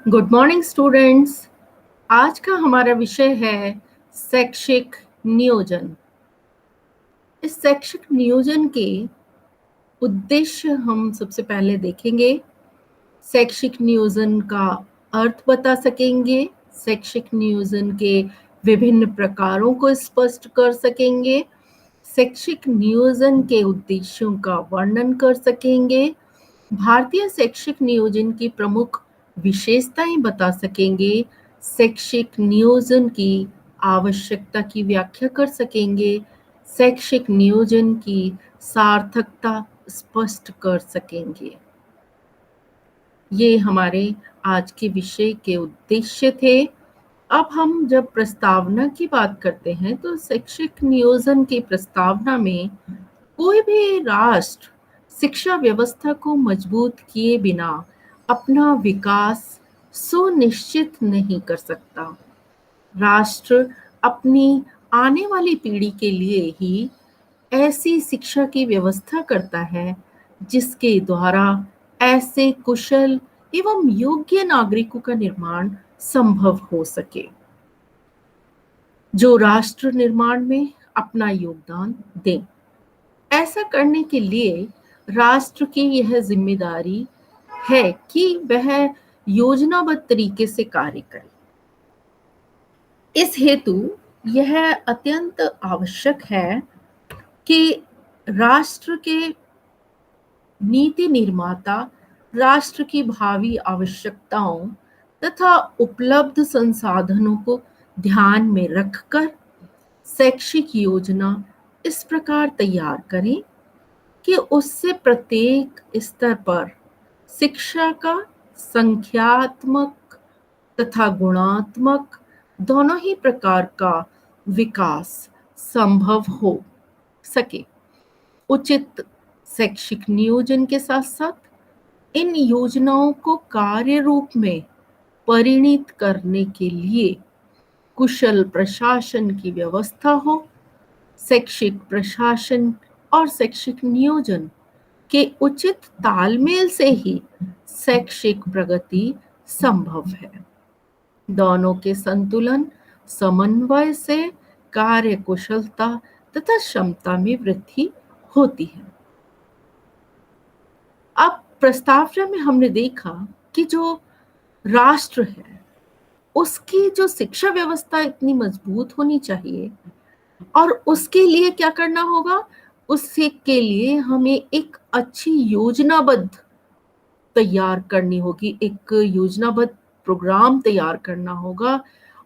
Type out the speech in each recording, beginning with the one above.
Good morning students. आज का हमारा विषय है शैक्षिक नियोजन। इस शैक्षिक नियोजन के उद्देश्य हम सबसे पहले देखेंगे। शैक्षिक नियोजन का अर्थ बता सकेंगे, शैक्षिक नियोजन के विभिन्न प्रकारों को स्पष्ट कर सकेंगे, शैक्षिक नियोजन के उद्देश्यों का वर्णन कर सकेंगे, भारतीय शैक्षिक नियोजन की प्रमुख विशेषताएं बता सकेंगे, शैक्षिक नियोजन की आवश्यकता की व्याख्या कर सकेंगे, शैक्षिक नियोजन की सार्थकता स्पष्ट कर सकेंगे। ये हमारे आज के विषय के उद्देश्य थे। अब हम जब प्रस्तावना की बात करते हैं तो शैक्षिक नियोजन की प्रस्तावना में कोई भी राष्ट्र शिक्षा व्यवस्था को मजबूत किए बिना अपना विकास सुनिश्चित नहीं कर सकता। राष्ट्र अपनी आने वाली पीढ़ी के लिए ही ऐसी शिक्षा की व्यवस्था करता है जिसके द्वारा ऐसे कुशल एवं योग्य नागरिकों का निर्माण संभव हो सके, जो राष्ट्र निर्माण में अपना योगदान दें। ऐसा करने के लिए राष्ट्र की यह जिम्मेदारी है कि वह योजनाबद्ध तरीके से कार्य करे। इस हेतु यह अत्यंत आवश्यक है कि राष्ट्र के नीति निर्माता राष्ट्र की भावी आवश्यकताओं तथा उपलब्ध संसाधनों को ध्यान में रखकर शैक्षिक योजना इस प्रकार तैयार करें कि उससे प्रत्येक स्तर पर शिक्षा का संख्यात्मक तथा गुणात्मक दोनों ही प्रकार का विकास संभव हो सके। उचित शैक्षिक नियोजन के साथ साथ इन योजनाओं को कार्य रूप में परिणित करने के लिए कुशल प्रशासन की व्यवस्था हो। शैक्षिक प्रशासन और शैक्षिक नियोजन के उचित तालमेल से ही शैक्षिक प्रगति संभव है। दोनों के संतुलन समन्वय से कार्य कुशलता तथा क्षमता में वृद्धि होती है। अब प्रस्तावना में हमने देखा कि जो राष्ट्र है उसकी जो शिक्षा व्यवस्था इतनी मजबूत होनी चाहिए और उसके लिए क्या करना होगा, उससे के लिए हमें एक अच्छी योजनाबद्ध तैयार करनी होगी, एक योजनाबद्ध प्रोग्राम तैयार करना होगा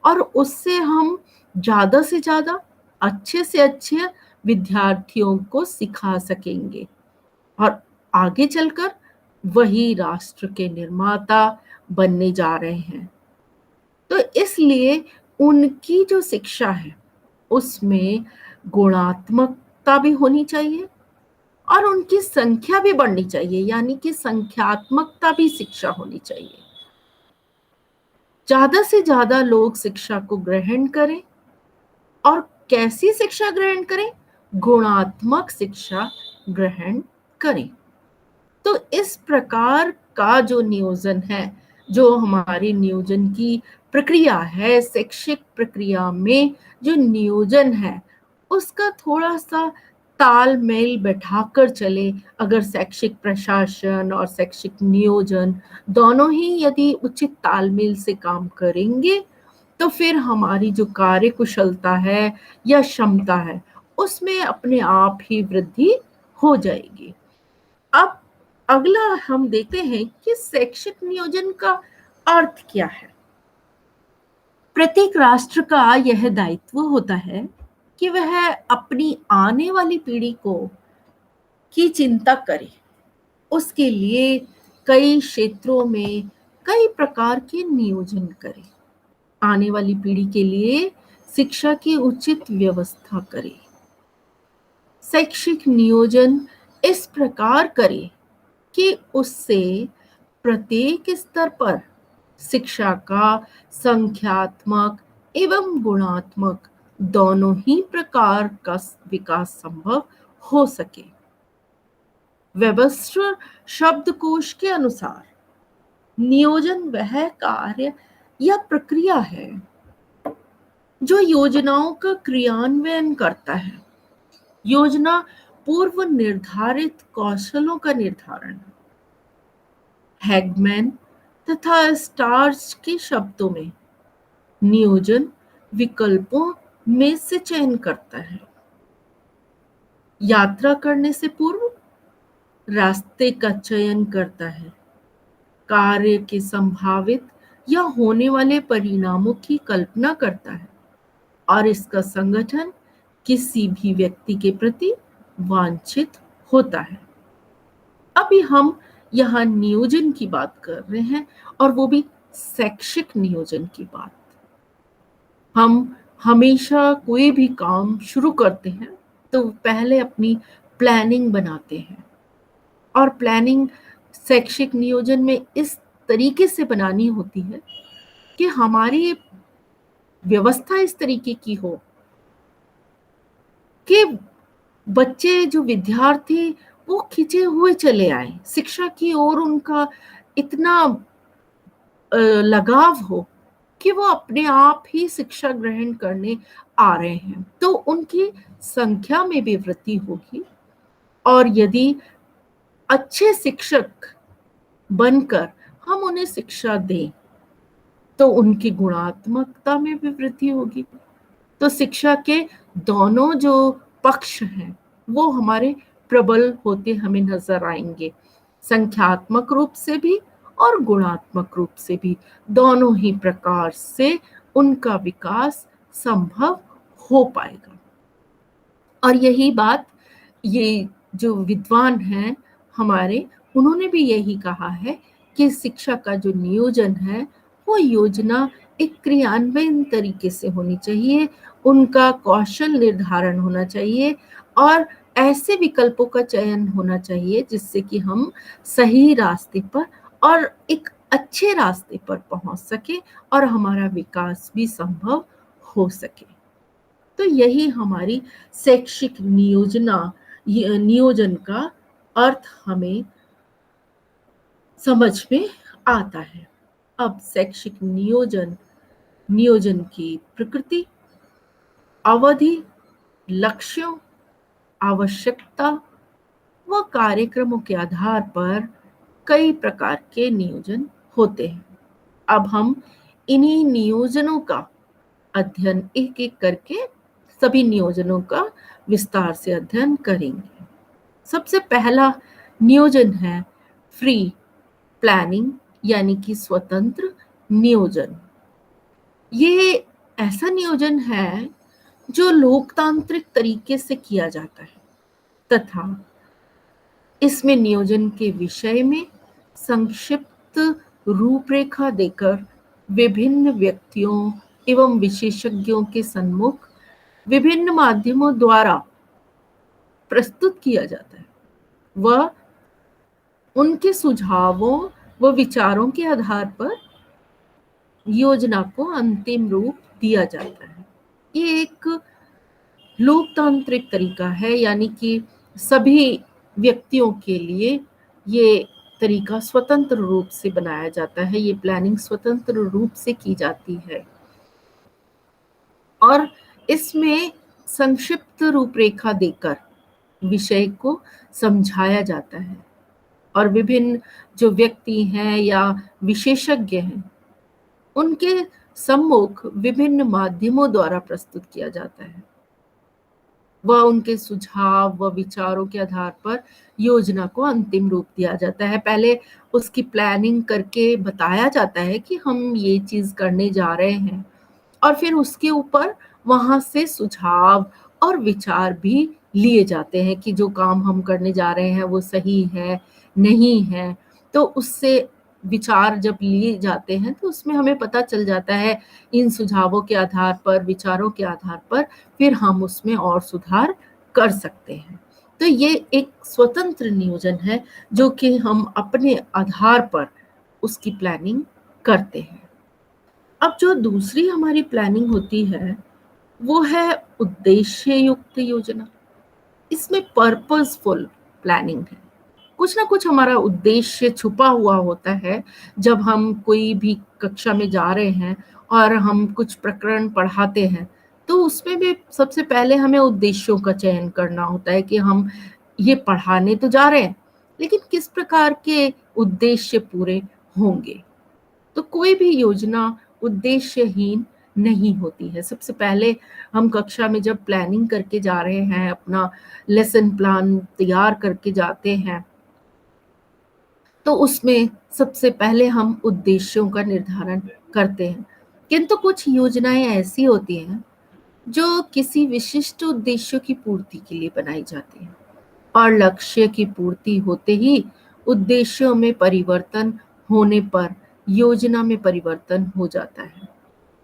और उससे हम ज्यादा से ज्यादा अच्छे से अच्छे विद्यार्थियों को सिखा सकेंगे और आगे चलकर वही राष्ट्र के निर्माता बनने जा रहे हैं। तो इसलिए उनकी जो शिक्षा है उसमें गुणात्मकता भी होनी चाहिए और उनकी संख्या भी बढ़नी चाहिए, यानी कि संख्यात्मकता भी शिक्षा होनी चाहिए। ज्यादा से ज्यादा लोग शिक्षा को ग्रहण करें और कैसी शिक्षा ग्रहण करें, गुणात्मक शिक्षा ग्रहण करें। तो इस प्रकार का जो नियोजन है, जो हमारी नियोजन की प्रक्रिया है, शैक्षिक प्रक्रिया में जो नियोजन है उसका थोड़ा सा तालमेल बैठाकर चले। अगर शैक्षिक प्रशासन और शैक्षिक नियोजन दोनों ही यदि उचित तालमेल से काम करेंगे तो फिर हमारी जो कार्य कुशलता है या क्षमता है उसमें अपने आप ही वृद्धि हो जाएगी। अब अगला हम देखते हैं कि शैक्षिक नियोजन का अर्थ क्या है। प्रत्येक राष्ट्र का यह दायित्व होता है कि वह अपनी आने वाली पीढ़ी को की चिंता करे, उसके लिए कई क्षेत्रों में कई प्रकार के नियोजन करे, आने वाली पीढ़ी के लिए शिक्षा की उचित व्यवस्था करे। शैक्षिक नियोजन इस प्रकार करे कि उससे प्रत्येक स्तर पर शिक्षा का संख्यात्मक एवं गुणात्मक दोनों ही प्रकार का विकास संभव हो सके। वेबस्टर शब्दकोश के अनुसार नियोजन वह कार्य या प्रक्रिया है जो योजनाओं का क्रियान्वयन करता है। योजना पूर्व निर्धारित कौशलों का निर्धारण। हैगमैन तथा स्टार्स के शब्दों में नियोजन विकल्पों में से चयन करता है। यात्रा करने से पूर्व रास्ते का चयन करता है। कार्य के संभावित या होने वाले परिणामों की कल्पना करता है और इसका संगठन किसी भी व्यक्ति के प्रति वांछित होता है। अभी हम यहाँ नियोजन की बात कर रहे हैं और वो भी शैक्षिक नियोजन की बात। हम हमेशा कोई भी काम शुरू करते हैं तो पहले अपनी प्लानिंग बनाते हैं और प्लानिंग शैक्षिक नियोजन में इस तरीके से बनानी होती है कि हमारी व्यवस्था इस तरीके की हो कि बच्चे जो विद्यार्थी वो खिंचे हुए चले आए, शिक्षा की ओर उनका इतना लगाव हो कि वो अपने आप ही शिक्षा ग्रहण करने आ रहे हैं, तो उनकी संख्या में भी वृद्धि होगी। और यदि अच्छे शिक्षक बनकर हम उन्हें शिक्षा दें तो उनकी गुणात्मकता में भी वृद्धि होगी। तो शिक्षा के दोनों जो पक्ष हैं वो हमारे प्रबल होते हमें नजर आएंगे, संख्यात्मक रूप से भी और गुणात्मक रूप से भी। दोनों ही प्रकार से उनका विकास संभव हो पाएगा। और यही बात ये जो विद्वान हैं हमारे, उन्होंने भी यही कहा है कि शिक्षा का जो नियोजन है वो योजना एक क्रियान्वयन तरीके से होनी चाहिए, उनका कौशल निर्धारण होना चाहिए और ऐसे विकल्पों का चयन होना चाहिए जिससे कि हम सही रास्ते पर और एक अच्छे रास्ते पर पहुंच सके और हमारा विकास भी संभव हो सके। तो यही हमारी शैक्षिक नियोजन का अर्थ हमें समझ में आता है। अब शैक्षिक नियोजन की प्रकृति, अवधि, लक्ष्यों, आवश्यकता व कार्यक्रमों के आधार पर कई प्रकार के नियोजन होते हैं। अब हम इन्हीं नियोजनों का अध्ययन एक एक करके सभी नियोजनों का विस्तार से अध्ययन करेंगे। सबसे पहला नियोजन है फ्री प्लानिंग यानी कि स्वतंत्र नियोजन। ये ऐसा नियोजन है जो लोकतांत्रिक तरीके से किया जाता है तथा इसमें नियोजन के विषय में संक्षिप्त रूपरेखा देकर विभिन्न व्यक्तियों एवं विशेषज्ञों के सम्मुख विभिन्न माध्यमों द्वारा प्रस्तुत किया जाता है। वह उनके सुझावों व विचारों के आधार पर योजना को अंतिम रूप दिया जाता है। ये एक लोकतांत्रिक तरीका है, यानी कि सभी व्यक्तियों के लिए ये तरीका स्वतंत्र रूप से बनाया जाता है, ये प्लानिंग स्वतंत्र रूप से की जाती है और इसमें संक्षिप्त रूपरेखा देकर विषय को समझाया जाता है और विभिन्न जो व्यक्ति हैं या विशेषज्ञ हैं उनके सम्मुख विभिन्न माध्यमों द्वारा प्रस्तुत किया जाता है। वह उनके सुझाव व विचारों के आधार पर योजना को अंतिम रूप दिया जाता है। पहले उसकी प्लानिंग करके बताया जाता है कि हम ये चीज करने जा रहे हैं और फिर उसके ऊपर वहां से सुझाव और विचार भी लिए जाते हैं कि जो काम हम करने जा रहे हैं वो सही है नहीं है। तो उससे विचार जब लिए जाते हैं तो उसमें हमें पता चल जाता है इन सुझावों के आधार पर, विचारों के आधार पर फिर हम उसमें और सुधार कर सकते हैं। तो ये एक स्वतंत्र नियोजन है जो कि हम अपने आधार पर उसकी प्लानिंग करते हैं। अब जो दूसरी हमारी प्लानिंग होती है वो है उद्देश्य युक्त योजना। इसमें पर्पसफुल प्लानिंग है। कुछ ना कुछ हमारा उद्देश्य छुपा हुआ होता है जब हम कोई भी कक्षा में जा रहे हैं और हम कुछ प्रकरण पढ़ाते हैं, तो उसमें भी सबसे पहले हमें उद्देश्यों का चयन करना होता है कि हम ये पढ़ाने तो जा रहे हैं, लेकिन किस प्रकार के उद्देश्य पूरे होंगे। तो कोई भी योजना उद्देश्यहीन नहीं होती है। सबसे पहले हम कक्षा में जब प्लानिंग करके जा रहे हैं, अपना लेसन प्लान तैयार करके जाते हैं, तो उसमें सबसे पहले हम उद्देश्यों का निर्धारण करते हैं। किंतु कुछ योजनाएँ ऐसी होती हैं, जो किसी विशिष्ट उद्देश्यों की पूर्ति के लिए बनाई जाती हैं और लक्ष्य की पूर्ति होते ही उद्देश्यों में परिवर्तन होने पर योजना में परिवर्तन हो जाता है।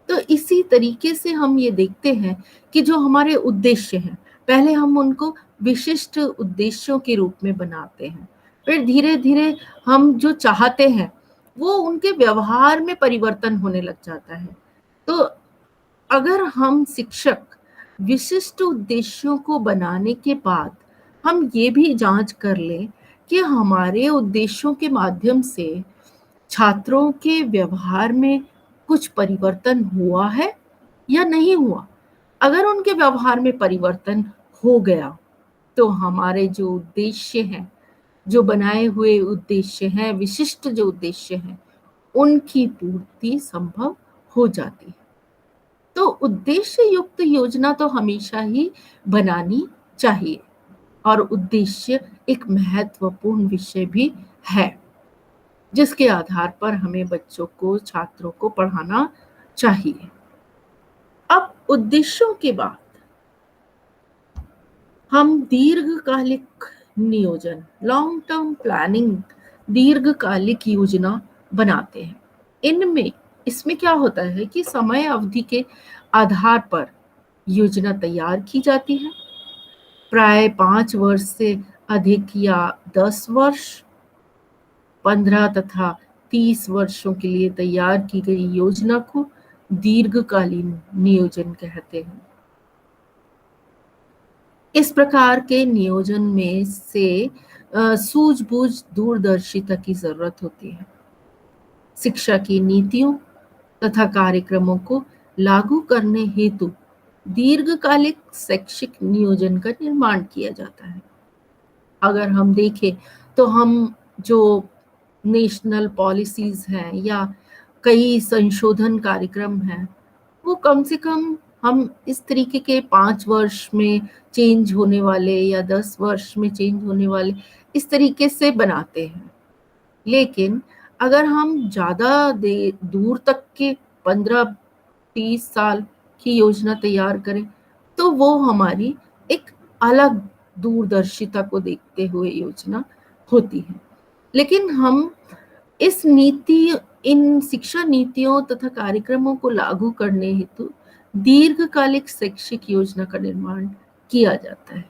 तो इसी तरीके से हम ये देखते हैं कि जो हमारे उद्देश्य हैं, पहले हम उनको विशिष्ट उद्देश्यों के रूप में बनाते हैं। फिर धीरे-धीरे हम जो चाहते हैं, वो उनके व्यवहार में परिवर्तन होने लग जाता है। तो अगर हम शिक्षक विशिष्ट उद्देश्यों को बनाने के बाद हम ये भी जाँच कर लें कि हमारे उद्देश्यों के माध्यम से छात्रों के व्यवहार में कुछ परिवर्तन हुआ है या नहीं हुआ? अगर उनके व्यवहार में परिवर्तन हो गया, तो हमारे जो उद्देश्य हैं, जो बनाए हुए उद्देश्य हैं, विशिष्ट जो उद्देश्य हैं, उनकी पूर्ति संभव हो जाती है। तो उद्देश्य युक्त योजना तो हमेशा ही बनानी चाहिए और उद्देश्य एक महत्वपूर्ण विषय भी है, जिसके आधार पर हमें बच्चों को, छात्रों को पढ़ाना चाहिए। अब उद्देश्यों के बाद हम दीर्घकालिक नियोजन, लॉन्ग टर्म प्लानिंग, दीर्घकालिक योजना बनाते हैं। इसमें क्या होता है कि समय अवधि के आधार पर योजना तैयार की जाती है। प्राय 5 वर्ष से अधिक या 10 वर्ष, 15 तथा 30 वर्षों के लिए तैयार की गई योजना को दीर्घकालीन नियोजन कहते हैं। इस प्रकार के नियोजन में से सूझबूझ दूरदर्शिता की ज़रूरत होती है। शिक्षा की नीतियों तथा कार्यक्रमों को लागू करने हेतु दीर्घकालिक शैक्षिक नियोजन का निर्माण किया जाता है। अगर हम देखें तो हम जो नेशनल पॉलिसीज़ हैं या कई संशोधन कार्यक्रम हैं, वो कम से कम हम इस तरीके के 5 वर्ष में चेंज होने वाले या 10 वर्ष में चेंज होने वाले, इस तरीके से बनाते हैं। लेकिन अगर हम ज़्यादा दे दूर तक के 15-30 साल की योजना तैयार करें, तो वो हमारी एक अलग दूरदर्शिता को देखते हुए योजना होती है। लेकिन हम इस नीति इन शिक्षा नीतियों तथा कार्यक्रमों को लागू करने हेतु दीर्घकालिक शैक्षिक योजना का निर्माण किया जाता है।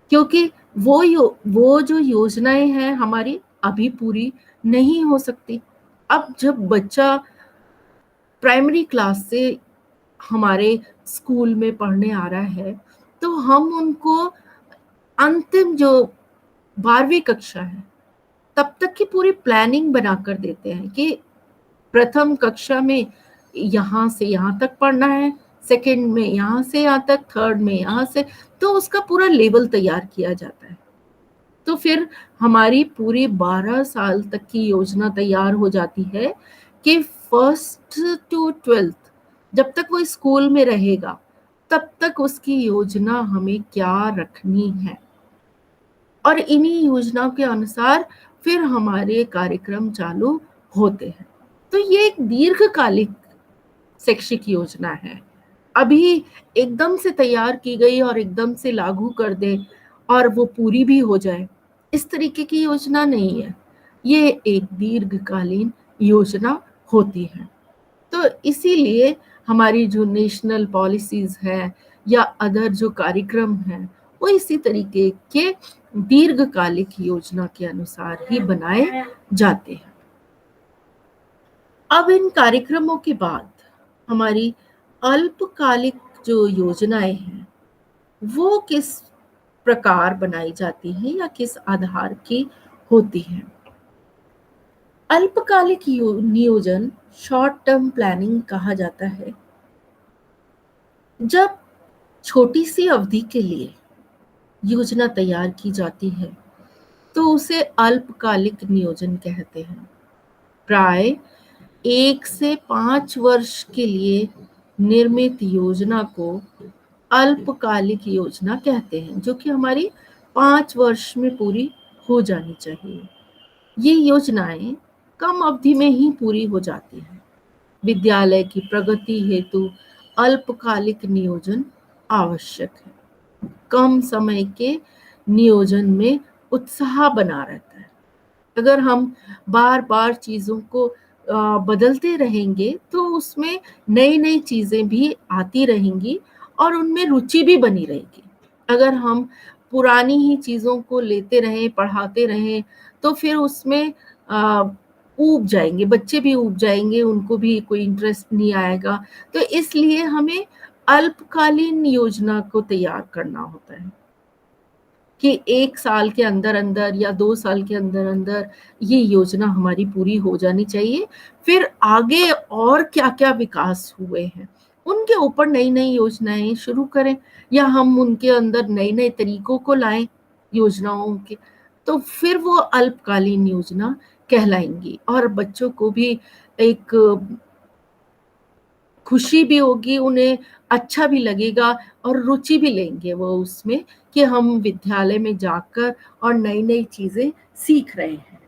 क्योंकि वो जो योजनाएँ हैं हमारी अभी पूरी नहीं हो सकती। अब जब बच्चा प्राइमरी क्लास से हमारे स्कूल में पढ़ने आ रहा है, तो हम उनको अंतिम जो 12वीं कक्षा है, तब तक की पूरी प्लानिंग बनाकर देते हैं कि प्रथम कक्षा में यहाँ से यहाँ तक पढ़ना है, सेकंड में यहाँ से यहाँ तक, थर्ड में यहाँ से, तो उसका पूरा लेवल तैयार किया जाता है। तो फिर हमारी पूरी 12 साल तक की योजना तैयार हो जाती है कि फर्स्ट टू 12th जब तक वो स्कूल में रहेगा, तब तक उसकी योजना हमें क्या रखनी है। और इन्हीं योजनाओं के अनुसार फिर हमारे कार्यक्रम चालू होते हैं। तो ये एक दीर्घकालिक शैक्षिक योजना है। अभी एकदम से तैयार की गई और एकदम से लागू कर दें और वो पूरी भी हो जाए, इस तरीके की योजना नहीं है। ये एक दीर्घकालीन योजना होती है। तो इसीलिए हमारी जो नेशनल पॉलिसीज़ हैं या अदर जो कार्यक्रम हैं, वो इसी तरीके के दीर्घकालिक योजना के अनुसार ही बनाए जाते हैं। अब इन कार्यक्रमों के बाद हमारी अल्पकालिक जो योजनाएँ हैं, वो किस प्रकार बनाई जाती हैं या किस आधार की होती है। अल्पकालिक नियोजन शॉर्ट टर्म प्लानिंग कहा जाता है। जब छोटी सी अवधि के लिए योजना तैयार की जाती है तो उसे अल्पकालिक नियोजन कहते हैं। प्राय 1 से 5 वर्ष के लिए निर्मित योजना को अल्पकालिक योजना कहते हैं, जो कि हमारी 5 वर्ष में पूरी हो जानी चाहिए। ये योजनाएं कम अवधि में ही पूरी हो जाती हैं। विद्यालय की प्रगति हेतु अल्पकालिक नियोजन आवश्यक है। कम समय के नियोजन में उत्साह बना रहता है। अगर हम बार बार चीज़ों को बदलते रहेंगे तो उसमें नई नई चीज़ें भी आती रहेंगी और उनमें रुचि भी बनी रहेगी। अगर हम पुरानी ही चीज़ों को लेते रहें, पढ़ाते रहें, तो फिर उसमें ऊब जाएंगे, बच्चे भी ऊब जाएंगे, उनको भी कोई इंटरेस्ट नहीं आएगा। तो इसलिए हमें अल्पकालीन योजना को तैयार करना होता है कि 1 साल के अंदर अंदर या 2 साल के अंदर अंदर ये योजना हमारी पूरी हो जानी चाहिए। फिर आगे और क्या क्या विकास हुए हैं उनके ऊपर नई नई योजनाएं शुरू करें, या हम उनके अंदर नए नए तरीकों को लाएं योजनाओं के, तो फिर वो अल्पकालीन योजना कहलाएंगी और बच्चों को भी एक खुशी भी होगी, उन्हें अच्छा भी लगेगा और रुचि भी लेंगे वो उसमें कि हम विद्यालय में जाकर और नई-नई चीज़ें सीख रहे हैं।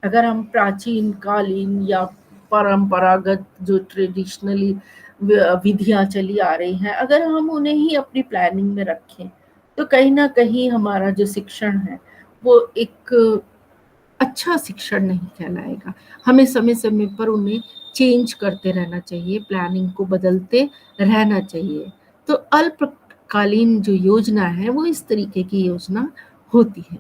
अगर हम प्राचीन कालीन या परंपरागत जो ट्रेडिशनली विधियाँ चली आ रही हैं, अगर हम उन्हें ही अपनी प्लानिंग में रखें, तो कहीं न कहीं हमारा जो शिक्षण है, वो एक अच्छा शिक्षण नहीं कहलाएगा। हमें समय-समय पर उन्हें चेंज करते रहना चाहिए, प्लानिंग को बदलते रहना चाहिए। तो अल्पकालीन जो योजना है वो इस तरीके की योजना होती है।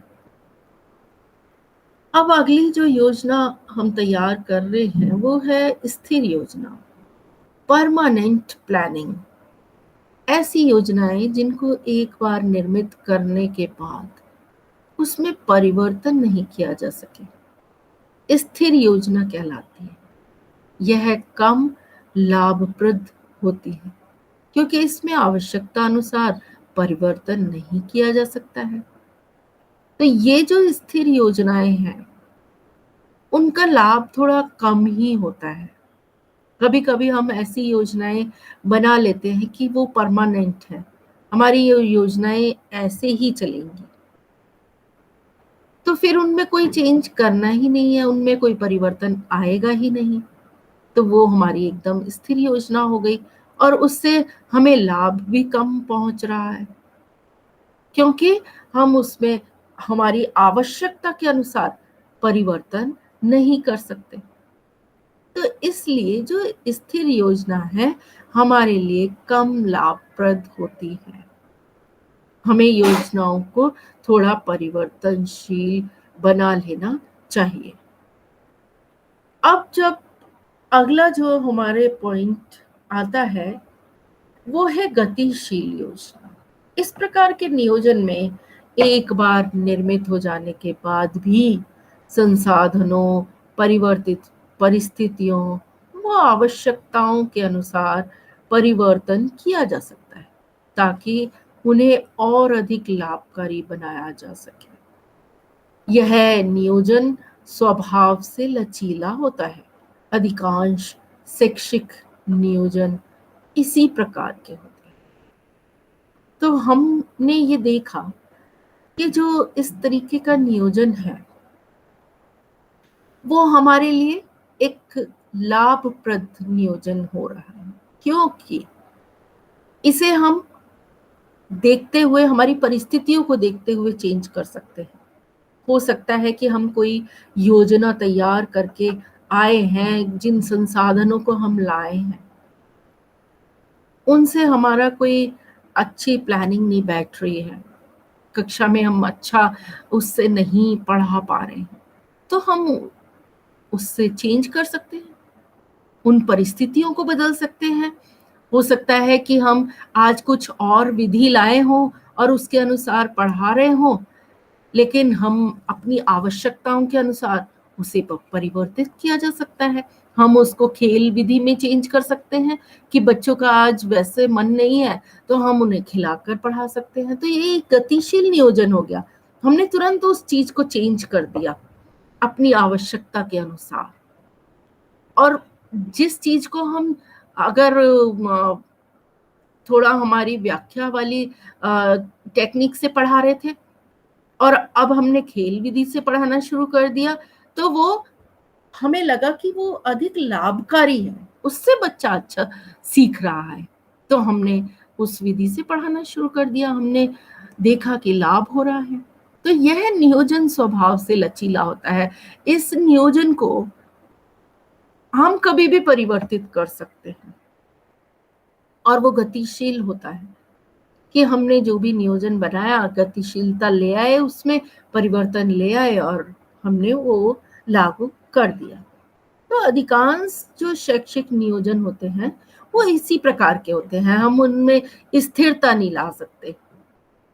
अब अगली जो योजना हम तैयार कर रहे हैं वो है स्थिर योजना, परमानेंट प्लानिंग। ऐसी योजनाएं जिनको एक बार निर्मित करने के बाद उसमें परिवर्तन नहीं किया जा सके, स्थिर योजना कहलाती है। यह कम लाभप्रद होती है क्योंकि इसमें आवश्यकता अनुसार परिवर्तन नहीं किया जा सकता है। तो ये जो स्थिर योजनाएं हैं उनका लाभ थोड़ा कम ही होता है। कभी कभी हम ऐसी योजनाएं बना लेते हैं कि वो परमानेंट है, हमारी ये योजनाएं ऐसे ही चलेंगी, तो फिर उनमें कोई चेंज करना ही नहीं है, उनमें कोई परिवर्तन आएगा ही नहीं। तो वो हमारी एकदम स्थिर योजना हो गई और उससे हमें लाभ भी कम पहुंच रहा है क्योंकि हम उसमें हमारी आवश्यकता के अनुसार परिवर्तन नहीं कर सकते। तो इसलिए जो स्थिर योजना है हमारे लिए कम लाभप्रद होती है। हमें योजनाओं को थोड़ा परिवर्तनशील बना लेना चाहिए। अब जब अगला जो हमारे पॉइंट आता है वो है गतिशील योजना। इस प्रकार के नियोजन में एक बार निर्मित हो जाने के बाद भी संसाधनों, परिवर्तित परिस्थितियों व आवश्यकताओं के अनुसार परिवर्तन किया जा सकता है ताकि उन्हें और अधिक लाभकारी बनाया जा सके। यह नियोजन स्वभाव से लचीला होता है। अधिकांश शैक्षिक नियोजन इसी प्रकार के होते हैं। तो हमने ये देखा कि जो इस तरीके का नियोजन है वो हमारे लिए एक लाभप्रद नियोजन हो रहा है क्योंकि इसे हम देखते हुए, हमारी परिस्थितियों को देखते हुए चेंज कर सकते हैं। हो सकता है कि हम कोई योजना तैयार करके आए हैं, जिन संसाधनों को हम लाए हैं उनसे हमारा कोई अच्छी प्लानिंग नहीं बैठ रही है, कक्षा में हम अच्छा उससे नहीं पढ़ा पा रहे हैं, तो हम उससे चेंज कर सकते हैं, उन परिस्थितियों को बदल सकते हैं। हो सकता है कि हम आज कुछ और विधि लाए हों और उसके अनुसार पढ़ा रहे हों, लेकिन हम अपनी आवश्यकताओं के अनुसार उसे परिवर्तित किया जा सकता है। हम उसको खेल विधि में चेंज कर सकते हैं कि बच्चों का आज वैसे मन नहीं है तो हम उन्हें खिलाकर पढ़ा सकते हैं। तो ये एक गतिशील नियोजन हो गया। हमने तुरंत उस चीज को चेंज कर दिया अपनी आवश्यकता के अनुसार। और जिस चीज को हम अगर थोड़ा हमारी व्याख्या वाली टेक्निक से पढ़ा रहे थे और अब हमने खेल विधि से पढ़ाना शुरू कर दिया, तो वो हमें लगा कि वो अधिक लाभकारी है, उससे बच्चा अच्छा सीख रहा है, तो हमने उस विधि से पढ़ाना शुरू कर दिया। हमने देखा कि लाभ हो रहा है। तो यह नियोजन स्वभाव से लचीला होता है। इस नियोजन को हम कभी भी परिवर्तित कर सकते हैं और वो गतिशील होता है कि हमने जो भी नियोजन बनाया, गतिशीलता ले आए, उसमें परिवर्तन ले आए और हमने वो लागू कर दिया। तो अधिकांश जो शैक्षिक नियोजन होते हैं वो इसी प्रकार के होते हैं। हम उनमें स्थिरता नहीं ला सकते,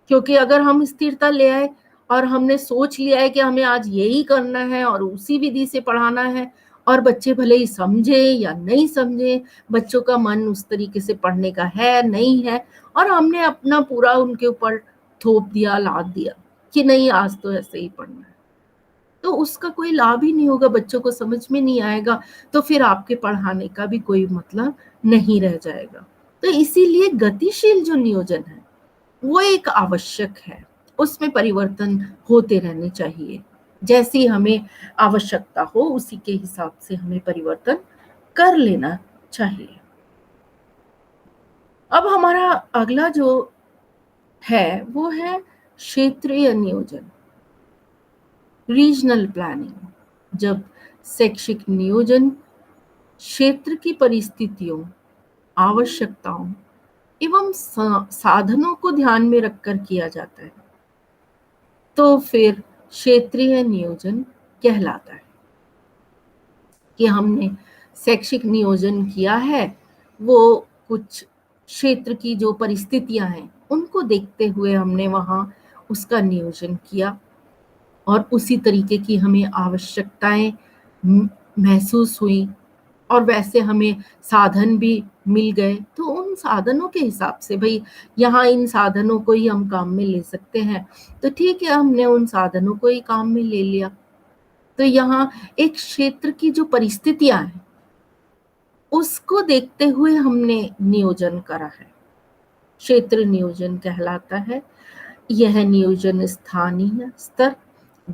क्योंकि अगर हम स्थिरता ले आए और हमने सोच लिया है कि हमें आज यही करना है और उसी विधि से पढ़ाना है, और बच्चे भले ही समझे या नहीं समझे, बच्चों का मन उस तरीके से पढ़ने का है नहीं है, और हमने अपना पूरा उनके ऊपर थोप दिया, लाद दिया कि नहीं आज तो ऐसे ही पढ़ना है, तो उसका कोई लाभ ही नहीं होगा, बच्चों को समझ में नहीं आएगा, तो फिर आपके पढ़ाने का भी कोई मतलब नहीं रह जाएगा। तो इसीलिए गतिशील जो नियोजन है वो एक आवश्यक है, उसमें परिवर्तन होते रहने चाहिए। जैसी हमें आवश्यकता हो उसी के हिसाब से हमें परिवर्तन कर लेना चाहिए। अब हमारा अगला जो है वो है क्षेत्रीय नियोजन, रीजनल प्लानिंग। जब शैक्षिक नियोजन क्षेत्र की परिस्थितियों, आवश्यकताओं एवं साधनों को ध्यान में रखकर किया जाता है तो फिर क्षेत्रीय नियोजन कहलाता है। कि हमने शैक्षिक नियोजन किया है, वो कुछ क्षेत्र की जो परिस्थितियां हैं उनको देखते हुए हमने वहां उसका नियोजन किया और उसी तरीके की हमें आवश्यकताएं महसूस हुई और वैसे हमें साधन भी मिल गए, तो उन साधनों के हिसाब से भाई यहाँ इन साधनों को ही हम काम में ले सकते हैं, तो ठीक है हमने उन साधनों को ही काम में ले लिया। तो यहाँ एक क्षेत्र की जो परिस्थितियां हैं उसको देखते हुए हमने नियोजन करा है, क्षेत्र नियोजन कहलाता है। यह नियोजन स्थानीय स्तर,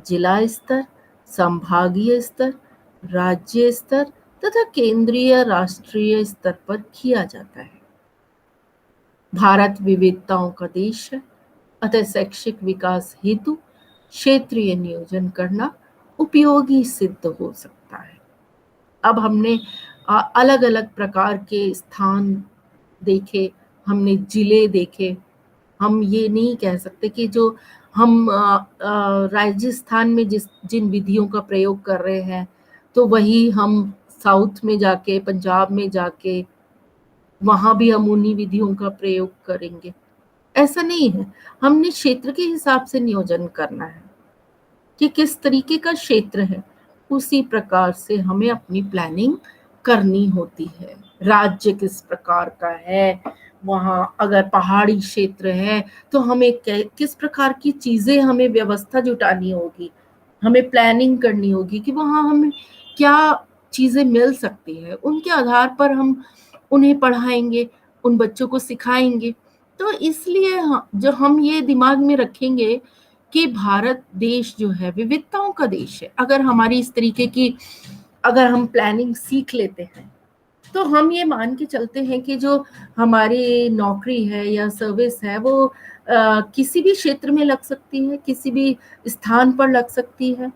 जिला स्तर, संभागीय स्तर, राज्य स्तर तथा केंद्रीय राष्ट्रीय स्तर पर किया जाता है। भारत विविधताओं का देश है, अतः शैक्षिक विकास हेतु क्षेत्रीय नियोजन करना उपयोगी सिद्ध हो सकता है। अब हमने अलग अलग प्रकार के स्थान देखे, हमने जिले देखे। हम ये नहीं कह सकते कि जो हम राजस्थान में जिन विधियों का प्रयोग कर रहे हैं तो वही हम साउथ में जाके, पंजाब में जाके वहां भी हम उन्हीं विधियों का प्रयोग करेंगे, ऐसा नहीं है। हमने क्षेत्र के हिसाब से नियोजन करना है कि किस तरीके का क्षेत्र है, उसी प्रकार से हमें अपनी प्लानिंग करनी होती है। राज्य किस प्रकार का है, वहाँ अगर पहाड़ी क्षेत्र है तो हमें किस प्रकार की चीजें हमें व्यवस्था जुटानी होगी, हमें प्लानिंग करनी होगी कि वहाँ हमें क्या चीजें मिल सकती है, उनके आधार पर हम उन्हें पढ़ाएंगे, उन बच्चों को सिखाएंगे। तो इसलिए जो हम ये दिमाग में रखेंगे कि भारत देश जो है विविधताओं का देश है, अगर हमारी इस तरीके की अगर हम प्लानिंग सीख लेते हैं तो हम ये मान के चलते हैं कि जो हमारी नौकरी है या सर्विस है वो किसी भी क्षेत्र में लग सकती है, किसी भी स्थान पर लग सकती है,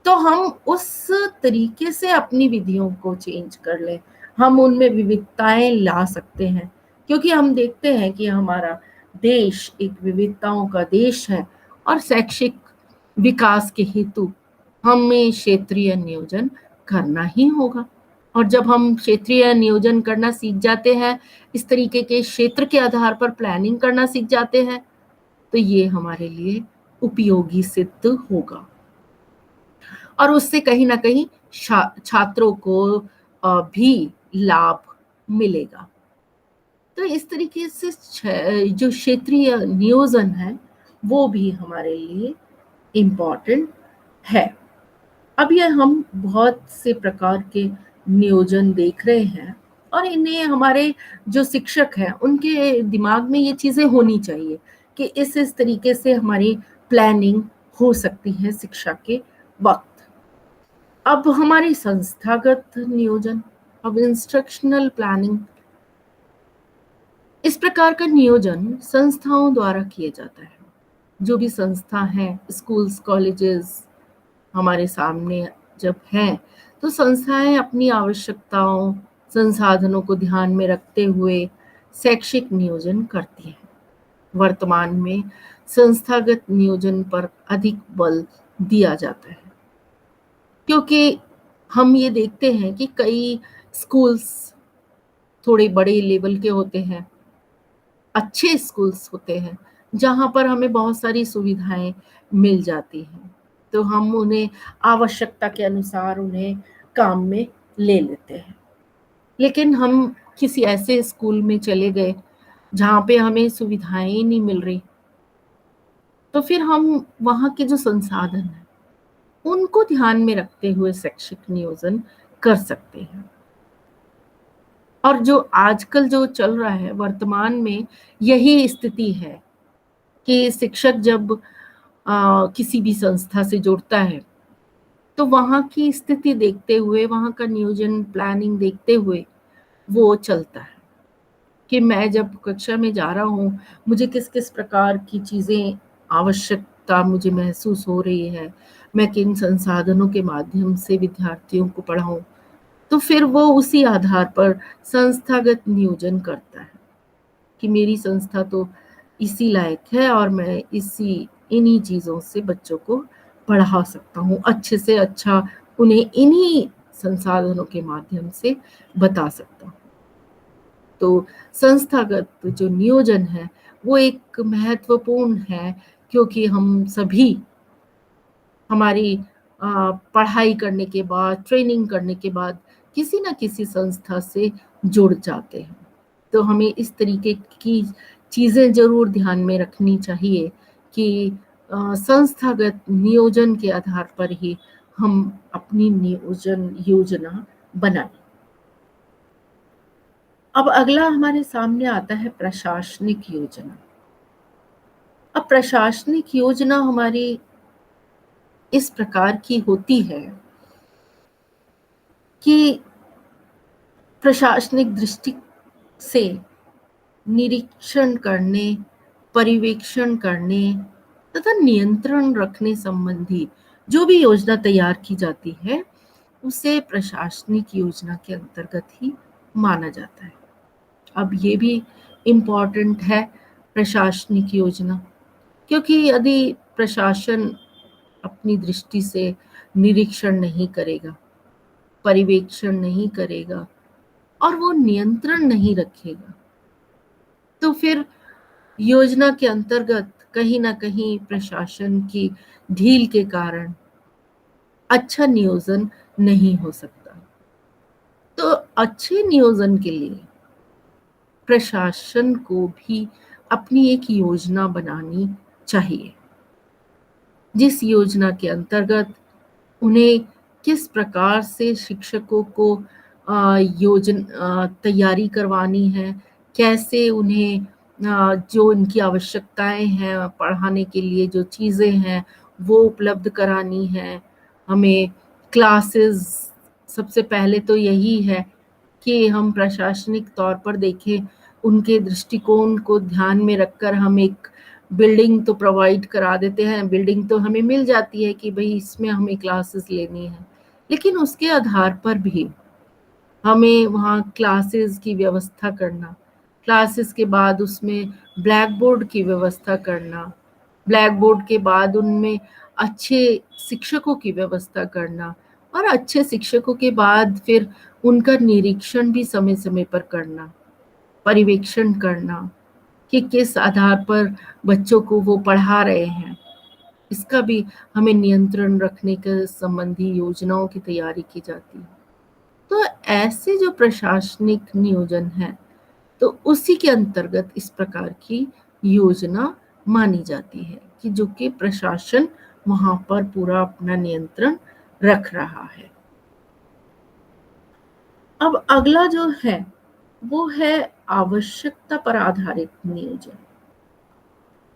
तो हम उस तरीके से अपनी विधियों को चेंज कर लें, हम उनमें विविधताएं ला सकते हैं। क्योंकि हम देखते हैं कि हमारा देश एक विविधताओं का देश है और शैक्षिक विकास के हेतु हमें क्षेत्रीय नियोजन करना ही होगा। और जब हम क्षेत्रीय नियोजन करना सीख जाते हैं, इस तरीके के क्षेत्र के आधार पर प्लानिंग करना सीख जाते हैं, तो ये हमारे लिए उपयोगी सिद्ध होगा और उससे कहीं ना कहीं छात्रों को भी लाभ मिलेगा। तो इस तरीके से जो क्षेत्रीय नियोजन है वो भी हमारे लिए इम्पोर्टेंट है। अब ये हम बहुत से प्रकार के नियोजन देख रहे हैं और इन्हें हमारे जो शिक्षक हैं उनके दिमाग में ये चीज़ें होनी चाहिए कि इस तरीके से हमारी प्लानिंग हो सकती है शिक्षा के वक्त। अब हमारी संस्थागत नियोजन, अब इंस्ट्रक्शनल प्लानिंग, इस प्रकार का नियोजन संस्थाओं द्वारा किया जाता है। जो भी संस्था है, स्कूल्स, कॉलेजेस हमारे सामने जब हैं, तो संस्थाएं अपनी आवश्यकताओं, संसाधनों को ध्यान में रखते हुए शैक्षिक नियोजन करती हैं। वर्तमान में संस्थागत नियोजन पर अधिक बल दिया जाता है क्योंकि हम ये देखते हैं कि कई स्कूल्स थोड़े बड़े लेवल के होते हैं, अच्छे स्कूल्स होते हैं जहाँ पर हमें बहुत सारी सुविधाएं मिल जाती हैं, तो हम उन्हें आवश्यकता के अनुसार उन्हें काम में ले लेते हैं। लेकिन हम किसी ऐसे स्कूल में चले गए जहाँ पे हमें सुविधाएं ही नहीं मिल रही, तो फिर हम वहाँ के जो संसाधन हैं उनको ध्यान में रखते हुए शैक्षिक नियोजन कर सकते हैं। और जो आजकल जो चल रहा है वर्तमान में, यही स्थिति है कि शिक्षक जब किसी भी संस्था से जुड़ता है तो वहाँ की स्थिति देखते हुए, वहाँ का नियोजन प्लानिंग देखते हुए वो चलता है कि मैं जब कक्षा में जा रहा हूँ, मुझे किस किस प्रकार की चीज़ें आवश्यकता मुझे महसूस हो रही है, मैं किन संसाधनों के माध्यम से विद्यार्थियों को पढ़ाऊँ। तो फिर वो उसी आधार पर संस्थागत नियोजन करता है कि मेरी संस्था तो इसी लायक है और मैं इन्हीं चीज़ों से बच्चों को पढ़ा सकता हूँ, अच्छे से अच्छा उन्हें इन्हीं संसाधनों के माध्यम से बता सकता हूँ। तो संस्थागत जो नियोजन है वो एक महत्वपूर्ण है क्योंकि हम सभी हमारी पढ़ाई करने के बाद, ट्रेनिंग करने के बाद किसी न किसी संस्था से जुड़ जाते हैं। तो हमें इस तरीके की चीज़ें ज़रूर ध्यान में रखनी चाहिए कि संस्थागत नियोजन के आधार पर ही हम अपनी नियोजन योजना बनाएं। अब अगला हमारे सामने आता है प्रशासनिक योजना। अब प्रशासनिक योजना हमारी इस प्रकार की होती है कि प्रशासनिक दृष्टि से निरीक्षण करने, पर्यवेक्षण करने तथा नियंत्रण रखने संबंधी जो भी योजना तैयार की जाती है उसे प्रशासनिक योजना के अंतर्गत ही माना जाता है। अब ये भी इम्पोर्टेंट है प्रशासनिक योजना, क्योंकि यदि प्रशासन अपनी दृष्टि से निरीक्षण नहीं करेगा, पर्यवेक्षण नहीं करेगा और वो नियंत्रण नहीं रखेगा, तो फिर योजना के अंतर्गत कहीं ना कहीं प्रशासन की ढील के कारण अच्छा नियोजन नहीं हो सकता। तो अच्छे नियोजन के लिए प्रशासन को भी अपनी एक योजना बनानी चाहिए, जिस योजना के अंतर्गत उन्हें किस प्रकार से शिक्षकों को तैयारी करवानी है, कैसे उन्हें जो उनकी आवश्यकताएं हैं पढ़ाने के लिए जो चीज़ें हैं वो उपलब्ध करानी है। हमें क्लासेस, सबसे पहले तो यही है कि हम प्रशासनिक तौर पर देखें, उनके दृष्टिकोण को ध्यान में रखकर हम एक बिल्डिंग तो प्रोवाइड करा देते हैं, बिल्डिंग तो हमें मिल जाती है कि भाई इसमें हमें क्लासेस लेनी है, लेकिन उसके आधार पर भी हमें वहाँ क्लासेस की व्यवस्था करना, क्लासेस के बाद उसमें ब्लैक बोर्ड की व्यवस्था करना, ब्लैक बोर्ड के बाद उनमें अच्छे शिक्षकों की व्यवस्था करना और अच्छे शिक्षकों के बाद फिर उनका निरीक्षण भी समय समय पर करना, पर्यवेक्षण करना कि किस आधार पर बच्चों को वो पढ़ा रहे हैं, इसका भी हमें नियंत्रण रखने के संबंधी योजनाओं की तैयारी की जाती है। तो ऐसे जो प्रशासनिक नियोजन है, तो उसी के अंतर्गत इस प्रकार की योजना मानी जाती है कि जो कि प्रशासन वहाँ पर पूरा अपना नियंत्रण रख रहा है। अब अगला जो है वो है आवश्यकता पर आधारित नियोजन।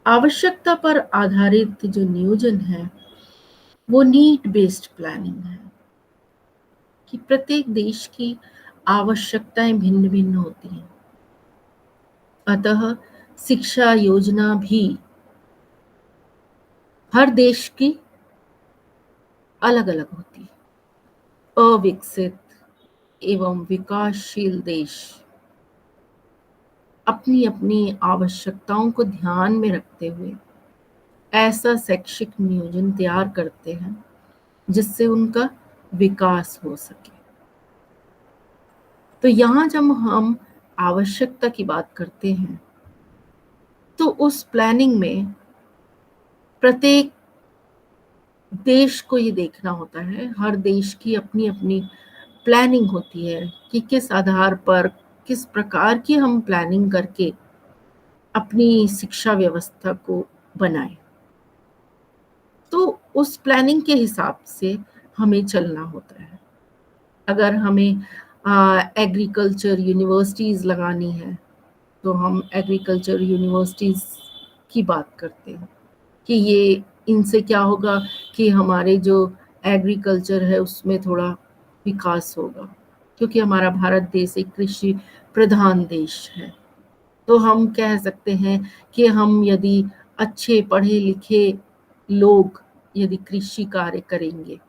आवश्यकता पर आधारित जो नियोजन है वो नीड बेस्ड प्लानिंग है कि प्रत्येक देश की आवश्यकताएं भिन्न भिन्न होती हैं, अतः शिक्षा योजना भी हर देश की अलग अलग होती है। अविकसित एवं विकासशील देश अपनी अपनी आवश्यकताओं को ध्यान में रखते हुए ऐसा शैक्षिक नियोजन तैयार करते हैं जिससे उनका विकास हो सके। तो यहाँ जब हम आवश्यकता की बात करते हैं तो उस प्लानिंग में प्रत्येक देश को ये देखना होता है, हर देश की अपनी अपनी प्लानिंग होती है कि किस आधार पर, किस प्रकार की हम प्लानिंग करके अपनी शिक्षा व्यवस्था को बनाएं। तो उस प्लानिंग के हिसाब से हमें चलना होता है। अगर हमें एग्रीकल्चर यूनिवर्सिटीज़ लगानी है तो हम एग्रीकल्चर यूनिवर्सिटीज़ की बात करते हैं कि ये इनसे क्या होगा कि हमारे जो एग्रीकल्चर है उसमें थोड़ा विकास होगा, क्योंकि हमारा भारत देश एक कृषि प्रधान देश है। तो हम कह सकते हैं कि हम यदि अच्छे पढ़े लिखे लोग यदि कृषि कार्य करेंगे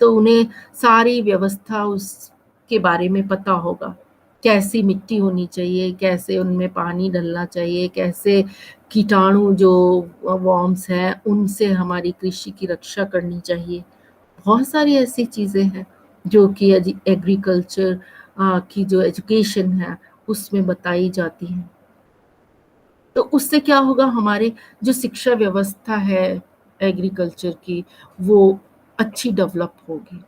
तो उन्हें सारी व्यवस्था उसके बारे में पता होगा, कैसी मिट्टी होनी चाहिए, कैसे उनमें पानी डलना चाहिए, कैसे कीटाणु जो वॉर्म्स हैं उनसे हमारी कृषि की रक्षा करनी चाहिए। बहुत सारी ऐसी चीज़ें हैं जो कि एग्रीकल्चर की जो एजुकेशन है उसमें बताई जाती हैं। तो उससे क्या होगा, हमारे जो शिक्षा व्यवस्था है एग्रीकल्चर की वो अच्छी डेवलप होगी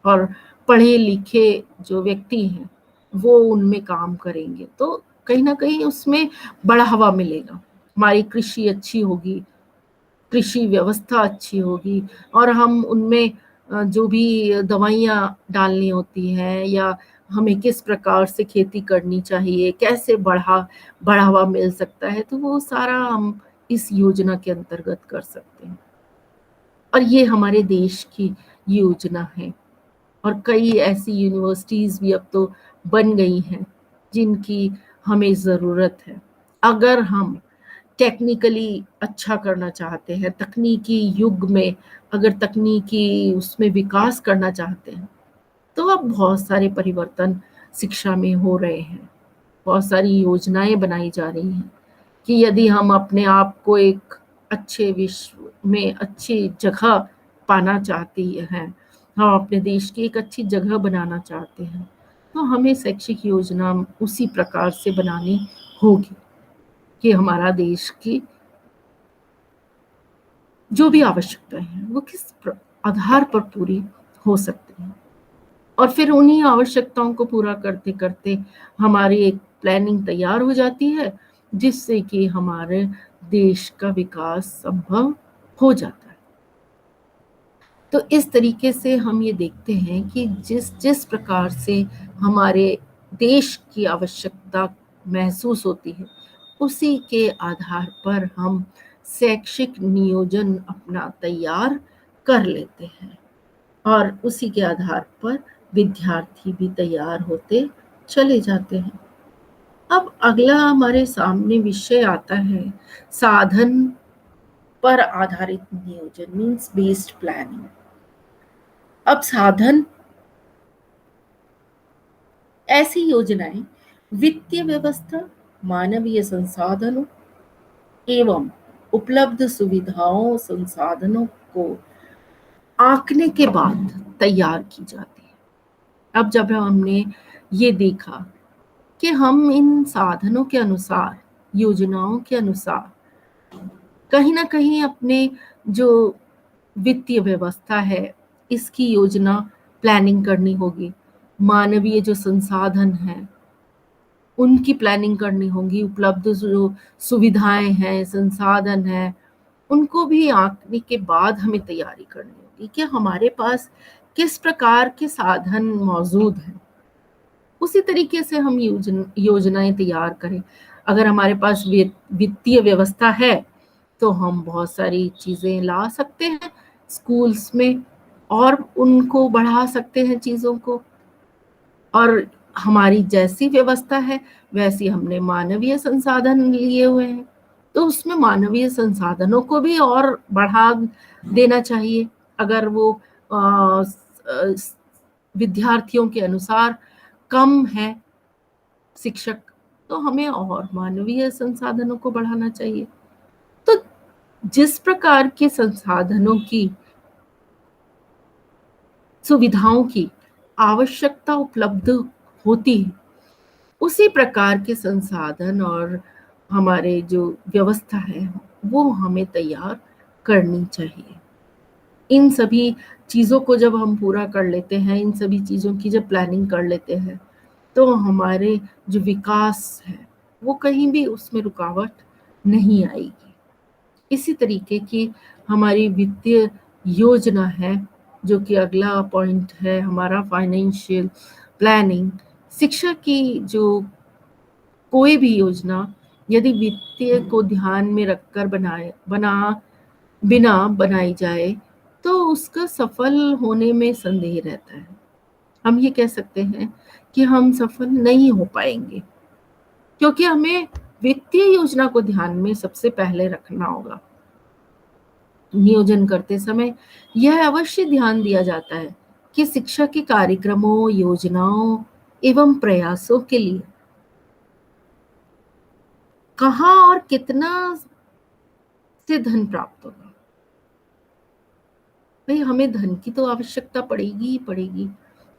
और पढ़े लिखे जो व्यक्ति हैं वो उनमें काम करेंगे तो कहीं ना कहीं उसमें बढ़ावा मिलेगा, हमारी कृषि अच्छी होगी, कृषि व्यवस्था अच्छी होगी और हम उनमें जो भी दवाइयाँ डालनी होती हैं या हमें किस प्रकार से खेती करनी चाहिए, कैसे बढ़ावा मिल सकता है, तो वो सारा हम इस योजना के अंतर्गत कर सकते हैं। और ये हमारे देश की योजना है और कई ऐसी यूनिवर्सिटीज़ भी अब तो बन गई हैं जिनकी हमें ज़रूरत है। अगर हम टेक्निकली अच्छा करना चाहते हैं, तकनीकी युग में अगर तकनीकी उसमें विकास करना चाहते हैं, तो अब बहुत सारे परिवर्तन शिक्षा में हो रहे हैं। बहुत सारी योजनाएँ बनाई जा रही हैं कि यदि हम अपने आप को एक अच्छे विश्व में अच्छी जगह पाना चाहते हैं, हम अपने देश की एक अच्छी जगह बनाना चाहते हैं, तो हमें शैक्षिक योजना उसी प्रकार से बनानी होगी कि हमारा देश की जो भी आवश्यकताएँ हैं वो आधार पर पूरी हो सकती हैं। और फिर उन्हीं आवश्यकताओं को पूरा करते-करते हमारी एक प्लानिंग तैयार हो जाती है, जिससे कि हमारे देश का विकास संभव हो जाता है। तो इस तरीके से हम ये देखते हैं कि जिस जिस प्रकार से हमारे देश की आवश्यकता महसूस होती है, उसी के आधार पर हम शैक्षिक नियोजन अपना तैयार कर लेते हैं और उसी के आधार पर विद्यार्थी भी तैयार होते चले जाते हैं। अब अगला हमारे सामने विषय आता है साधन पर आधारित नियोजन, मीन्स बेस्ड प्लानिंग। अब साधन ऐसी योजनाएं वित्तीय व्यवस्था, मानवीय संसाधनों एवं उपलब्ध सुविधाओं संसाधनों को आंकने के बाद तैयार की जाती है। अब जब हमने ये देखा कि हम इन साधनों के अनुसार, योजनाओं के अनुसार कहीं ना कहीं अपने जो वित्तीय व्यवस्था है इसकी योजना प्लानिंग करनी होगी। मानवीय जो संसाधन हैं उनकी प्लानिंग करनी होगी। उपलब्ध जो सुविधाएं हैं, संसाधन हैं, उनको भी आंकने के बाद हमें तैयारी करनी होगी कि हमारे पास किस प्रकार के साधन मौजूद हैं। उसी तरीके से हम योजनाएं तैयार करें। अगर हमारे पास वित्तीय व्यवस्था है तो हम बहुत सारी चीजें ला सकते हैं स्कूल्स में और उनको बढ़ा सकते हैं चीजों को। और हमारी जैसी व्यवस्था है वैसी हमने मानवीय संसाधन लिए हुए हैं, तो उसमें मानवीय संसाधनों को भी और बढ़ा देना चाहिए। अगर वो विद्यार्थियों के अनुसार कम है शिक्षक, तो हमें और मानवीय संसाधनों को बढ़ाना चाहिए। तो जिस प्रकार के संसाधनों की, सुविधाओं की आवश्यकता उपलब्ध होती है, उसी प्रकार के संसाधन और हमारे जो व्यवस्था है वो हमें तैयार करनी चाहिए। इन सभी चीज़ों को जब हम पूरा कर लेते हैं, इन सभी चीज़ों की जब प्लानिंग कर लेते हैं, तो हमारे जो विकास है वो कहीं भी उसमें रुकावट नहीं आएगी। इसी तरीके की हमारी वित्तीय योजना है, जो कि अगला पॉइंट है हमारा फाइनेंशियल प्लानिंग। शिक्षा की जो कोई भी योजना यदि वित्तीय को ध्यान में रखकर बिना बनाई जाए तो उसका सफल होने में संदेह रहता है। हम ये कह सकते हैं कि हम सफल नहीं हो पाएंगे, क्योंकि हमें वित्तीय योजना को ध्यान में सबसे पहले रखना होगा। नियोजन करते समय यह अवश्य ध्यान दिया जाता है कि शिक्षा के कार्यक्रमों, योजनाओं एवं प्रयासों के लिए कहाँ और कितना से धन प्राप्त होगा। भाई हमें धन की तो आवश्यकता पड़ेगी ही पड़ेगी।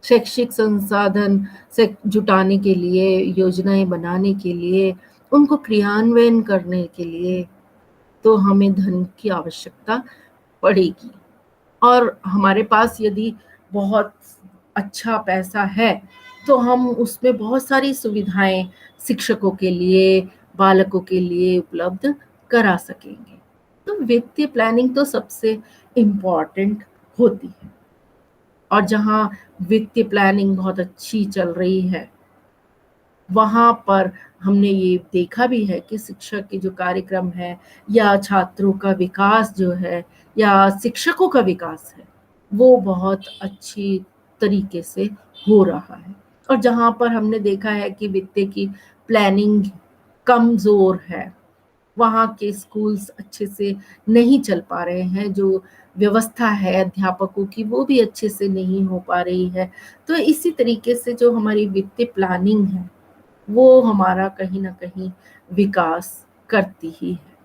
शैक्षिक संसाधन से जुटाने के लिए, योजनाएं बनाने के लिए, उनको क्रियान्वयन करने के लिए तो हमें धन की आवश्यकता पड़ेगी। और हमारे पास यदि बहुत अच्छा पैसा है तो हम उसमें बहुत सारी सुविधाएं शिक्षकों के लिए, बालकों के लिए उपलब्ध करा सकेंगे। तो वित्तीय प्लानिंग तो सबसे इम्पोर्टेंट होती है। और जहाँ वित्तीय प्लानिंग बहुत अच्छी चल रही है वहाँ पर हमने ये देखा भी है कि शिक्षक के जो कार्यक्रम है या छात्रों का विकास जो है या शिक्षकों का विकास है वो बहुत अच्छी तरीके से हो रहा है। और जहाँ पर हमने देखा है कि वित्तीय की प्लानिंग कमजोर है, वहाँ के स्कूल्स अच्छे से नहीं चल पा रहे हैं, जो व्यवस्था है अध्यापकों की वो भी अच्छे से नहीं हो पा रही है, तो इसी तरीके से जो हमारी वित्तीय प्लानिंग है वो हमारा कहीं ना कहीं विकास करती ही है।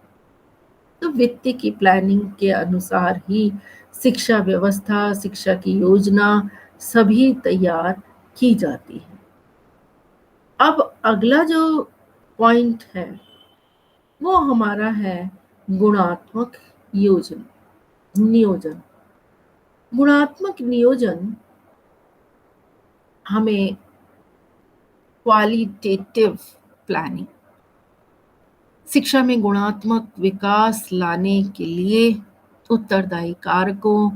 तो वित्त की प्लानिंग के अनुसार ही शिक्षा व्यवस्था, शिक्षा की योजना सभी तैयार की जाती है। अब अगला जो पॉइंट है वो हमारा है गुणात्मक नियोजन। गुणात्मक नियोजन हमें क्वालिटेटिव प्लानिंग, शिक्षा में गुणात्मक विकास लाने के लिए उत्तरदायी कारकों,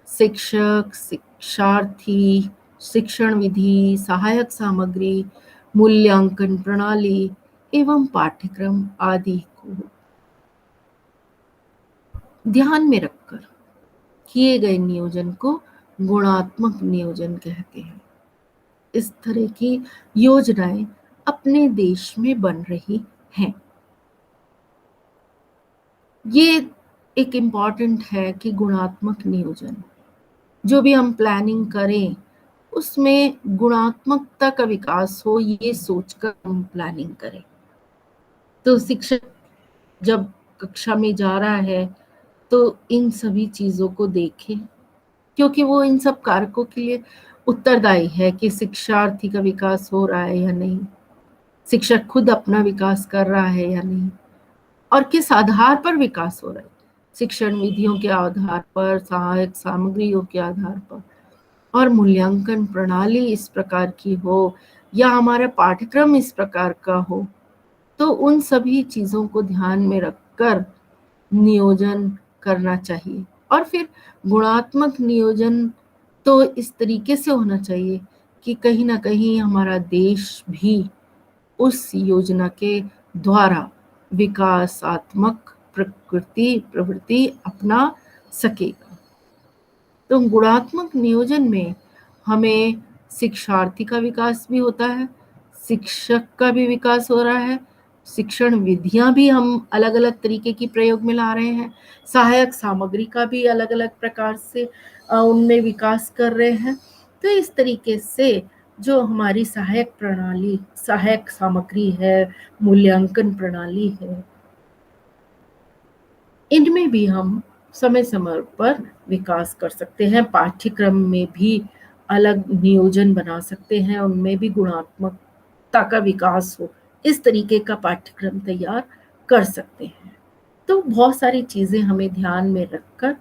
शिक्षक, शिक्षार्थी, शिक्षण विधि, सहायक सामग्री, मूल्यांकन प्रणाली एवं पाठ्यक्रम आदि को ध्यान में रखकर किए गए नियोजन को गुणात्मक नियोजन कहते हैं। इस तरह की योजनाएं अपने देश में बन रही हैं। ये एक इम्पॉर्टेंट है कि गुणात्मक नियोजन, जो भी हम प्लानिंग करें उसमें गुणात्मकता का विकास हो, ये सोचकर हम प्लानिंग करें। तो शिक्षक जब कक्षा में जा रहा है तो इन सभी चीजों को देखें, क्योंकि वो इन सब कारकों के लिए उत्तरदायी है कि शिक्षार्थी का विकास हो रहा है या नहीं, शिक्षक खुद अपना विकास कर रहा है या नहीं, और किस आधार पर विकास हो रहा है। शिक्षण विधियों के आधार पर, सहायक सामग्रियों के आधार पर, और मूल्यांकन प्रणाली इस प्रकार की हो या हमारा पाठ्यक्रम इस प्रकार का हो, तो उन सभी चीज़ों को ध्यान में रखकर नियोजन करना चाहिए। और फिर गुणात्मक नियोजन तो इस तरीके से होना चाहिए कि कहीं ना कहीं हमारा देश भी उस योजना के द्वारा विकासात्मक प्रवृत्ति अपना सकेगा। तो गुणात्मक नियोजन में हमें शिक्षार्थी का विकास भी होता है, शिक्षक का भी विकास हो रहा है, शिक्षण विधियां भी हम अलग अलग तरीके की प्रयोग में ला रहे हैं, सहायक सामग्री का भी अलग अलग प्रकार से उनमें विकास कर रहे हैं। तो इस तरीके से जो हमारी सहायक सामग्री है, मूल्यांकन प्रणाली है, इनमें भी हम समय समय पर विकास कर सकते हैं। पाठ्यक्रम में भी अलग नियोजन बना सकते हैं, उनमें भी गुणात्मकता का विकास हो, इस तरीके का पाठ्यक्रम तैयार कर सकते हैं। तो बहुत सारी चीजें हमें ध्यान में रखकर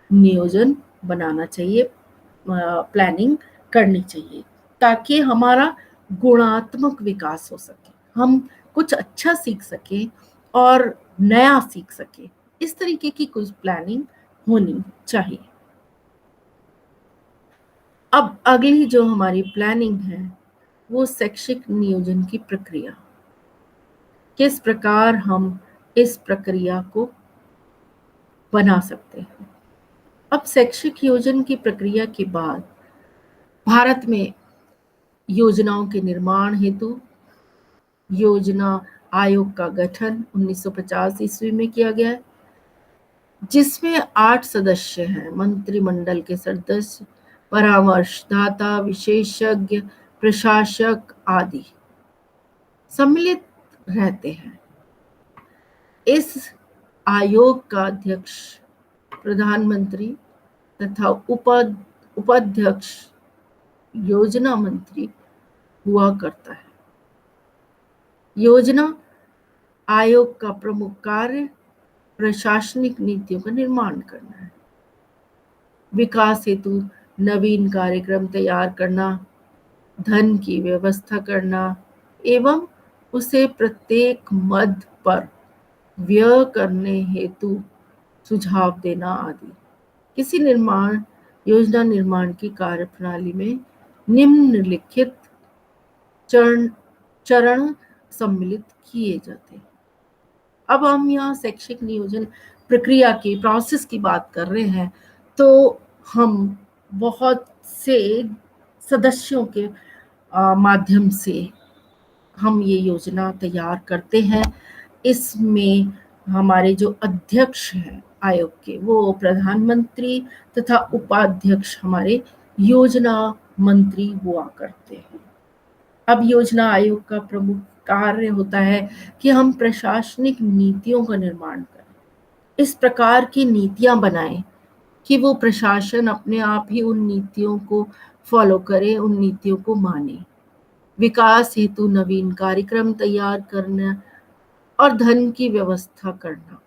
नियोजन बनाना चाहिए, प्लानिंग करनी चाहिए, ताकि हमारा गुणात्मक विकास हो सके, हम कुछ अच्छा सीख सके और नया सीख सके। इस तरीके की कुछ प्लानिंग होनी चाहिए। अब अगली जो हमारी प्लानिंग है वो शैक्षिक नियोजन की प्रक्रिया, किस प्रकार हम इस प्रक्रिया को बना सकते हैं। अब शैक्षिक नियोजन की प्रक्रिया के बाद भारत में योजनाओं के निर्माण हेतु योजना आयोग का गठन 1950 ईस्वी में किया गया है, जिसमें 8 सदस्य हैं, मंत्रिमंडल के सदस्य, परामर्शदाता, विशेषज्ञ, प्रशासक आदि सम्मिलित रहते हैं। इस आयोग का अध्यक्ष प्रधानमंत्री तथा उपाध्यक्ष योजना मंत्री हुआ करता है। योजना आयोग का प्रमुख कार्य प्रशासनिक नीतियों का निर्माण करना है, विकास हेतु नवीन कार्यक्रम तैयार करना, धन की व्यवस्था करना एवं उसे प्रत्येक मद पर व्यय करने हेतु सुझाव देना आदि। किसी योजना निर्माण की कार्यप्रणाली में निम्नलिखित चरण सम्मिलित किए जाते हैं। अब हम यहाँ शैक्षिक नियोजन प्रक्रिया की प्रोसेस की बात कर रहे हैं, तो हम बहुत से सदस्यों के माध्यम से हम ये योजना तैयार करते हैं। इसमें हमारे जो अध्यक्ष हैं आयोग के, वो प्रधानमंत्री तथा उपाध्यक्ष हमारे योजना मंत्री हुआ करते हैं। अब योजना आयोग का प्रमुख कार्य होता है कि हम प्रशासनिक नीतियों का निर्माण करें, इस प्रकार की नीतियां बनाएं कि वो प्रशासन अपने आप ही उन नीतियों को फॉलो करे, उन नीतियों को माने, विकास हेतु नवीन कार्यक्रम तैयार करना और धन की व्यवस्था करना।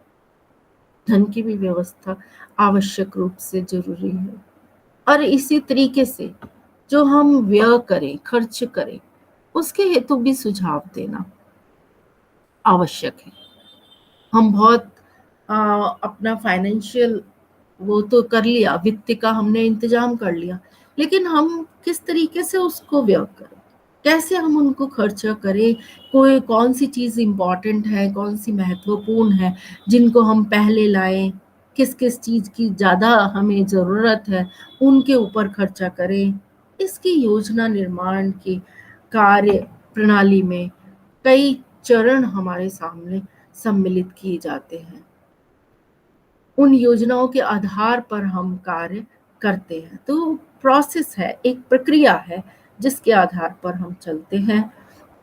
धन की भी व्यवस्था आवश्यक रूप से जरूरी है। और इसी तरीके से जो हम व्यय करें, खर्च करें, उसके हेतु भी सुझाव देना आवश्यक है। हम बहुत अपना फाइनेंशियल वो तो कर लिया, वित्त का हमने इंतजाम कर लिया, लेकिन हम किस तरीके से उसको व्यय करें, कैसे हम उनको खर्चा करें, कौन सी चीज़ इम्पॉर्टेंट है, कौन सी महत्वपूर्ण है, जिनको हम पहले लाएं, किस किस चीज़ की ज़्यादा हमें ज़रूरत है, उनके ऊपर खर्चा करें। इसकी योजना निर्माण की कार्य प्रणाली में कई चरण हमारे सामने सम्मिलित किए जाते हैं। उन योजनाओं के आधार पर हम कार्य करते हैं। तो प्रोसेस है, एक प्रक्रिया है जिसके आधार पर हम चलते हैं।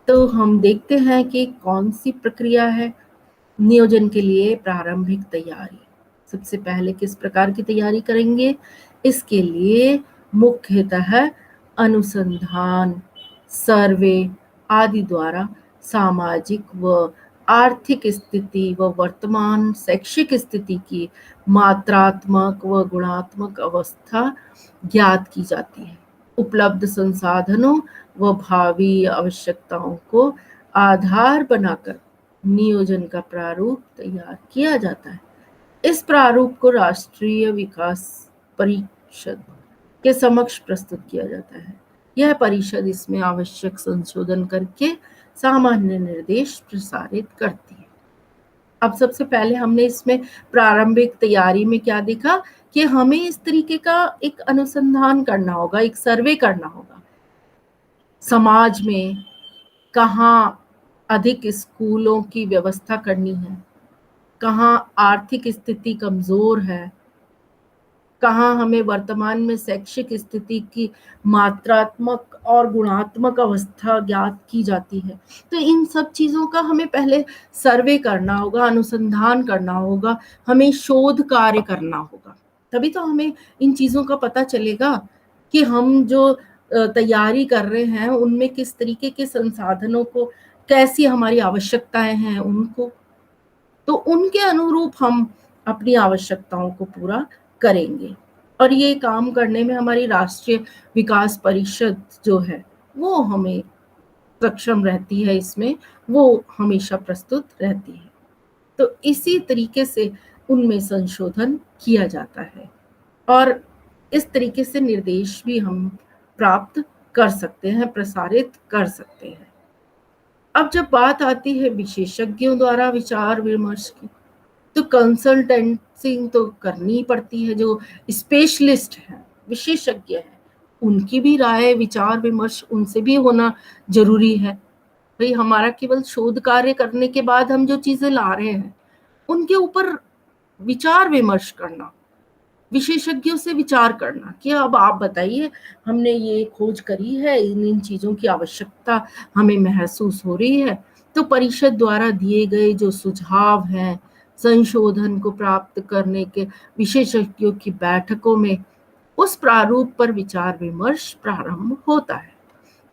तो हम देखते हैं कि कौन सी प्रक्रिया है। नियोजन के लिए प्रारंभिक तैयारी, सबसे पहले किस प्रकार की तैयारी करेंगे, इसके लिए मुख्यतः अनुसंधान, सर्वे आदि द्वारा सामाजिक व आर्थिक स्थिति व वर्तमान शैक्षिक स्थिति की मात्रात्मक व गुणात्मक अवस्था ज्ञात की जाती है। उपलब्ध संसाधनों व भावी आवश्यकताओं को आधार बनाकर नियोजन का प्रारूप तैयार किया जाता है। इस प्रारूप को राष्ट्रीय विकास परिषद के समक्ष प्रस्तुत किया जाता है। यह परिषद इसमें आवश्यक संशोधन करके सामान्य निर्देश प्रसारित करती है। अब सबसे पहले हमने इसमें प्रारंभिक तैयारी में क्या देखा कि हमें इस तरीके का एक अनुसंधान करना होगा, एक सर्वे करना होगा। समाज में कहाँ अधिक स्कूलों की व्यवस्था करनी है, कहाँ आर्थिक स्थिति कमजोर है, कहाँ हमें वर्तमान में शैक्षिक स्थिति की मात्रात्मक और गुणात्मक अवस्था ज्ञात की जाती है। तो इन सब चीज़ों का हमें पहले सर्वे करना होगा, अनुसंधान करना होगा, हमें शोध कार्य करना होगा। तभी तो हमें इन चीज़ों का पता चलेगा कि हम जो तैयारी कर रहे हैं उनमें किस तरीके के संसाधनों को, कैसी हमारी आवश्यकताएं हैं उनको, तो उनके अनुरूप हम अपनी आवश्यकताओं को पूरा करेंगे। और ये काम करने में हमारी राष्ट्रीय विकास परिषद जो है वो हमें सक्षम रहती है, इसमें वो हमेशा प्रस्तुत रहती है। तो इसी तरीके से उनमें संशोधन किया जाता है और इस तरीके से निर्देश भी हम प्राप्त कर सकते हैं, प्रसारित कर सकते हैं। अब जब बात आती है विशेषज्ञों द्वारा विचार विमर्श की, तो कंसल्टेंसिंग तो करनी ही पड़ती है। जो स्पेशलिस्ट हैं, विशेषज्ञ हैं, उनकी भी राय, विचार विमर्श उनसे भी होना जरूरी है। भाई हमारा केवल शोध कार्य करने के बाद हम जो चीजें ला रहे हैं उनके ऊपर विचार विमर्श करना, विशेषज्ञों से विचार करना कि अब आप बताइए, हमने ये खोज करी है, इन चीजों की आवश्यकता हमें महसूस हो रही है। तो परिषद द्वारा दिए गए जो सुझाव हैं संशोधन को प्राप्त करने के विशेषज्ञों की बैठकों में उस प्रारूप पर विचार विमर्श प्रारंभ होता है।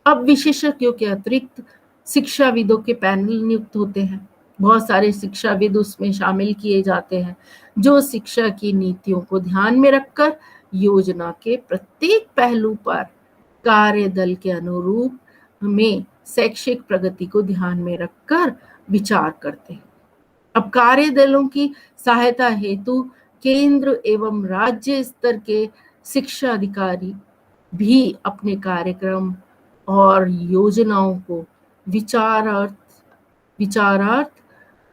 अब विशेषज्ञों के अतिरिक्त शिक्षाविदों के पैनल नियुक्त होते हैं। बहुत सारे शिक्षाविद उसमें शामिल किए जाते हैं जो शिक्षा की नीतियों को ध्यान में रखकर योजना के प्रत्येक पहलू पर कार्यदल के अनुरूप में शैक्षिक प्रगति को ध्यान में रखकर विचार करते हैं। अब कार्यदलों की सहायता हेतु केंद्र एवं राज्य स्तर के शिक्षा अधिकारी भी अपने कार्यक्रम और योजनाओं को विचारार्थ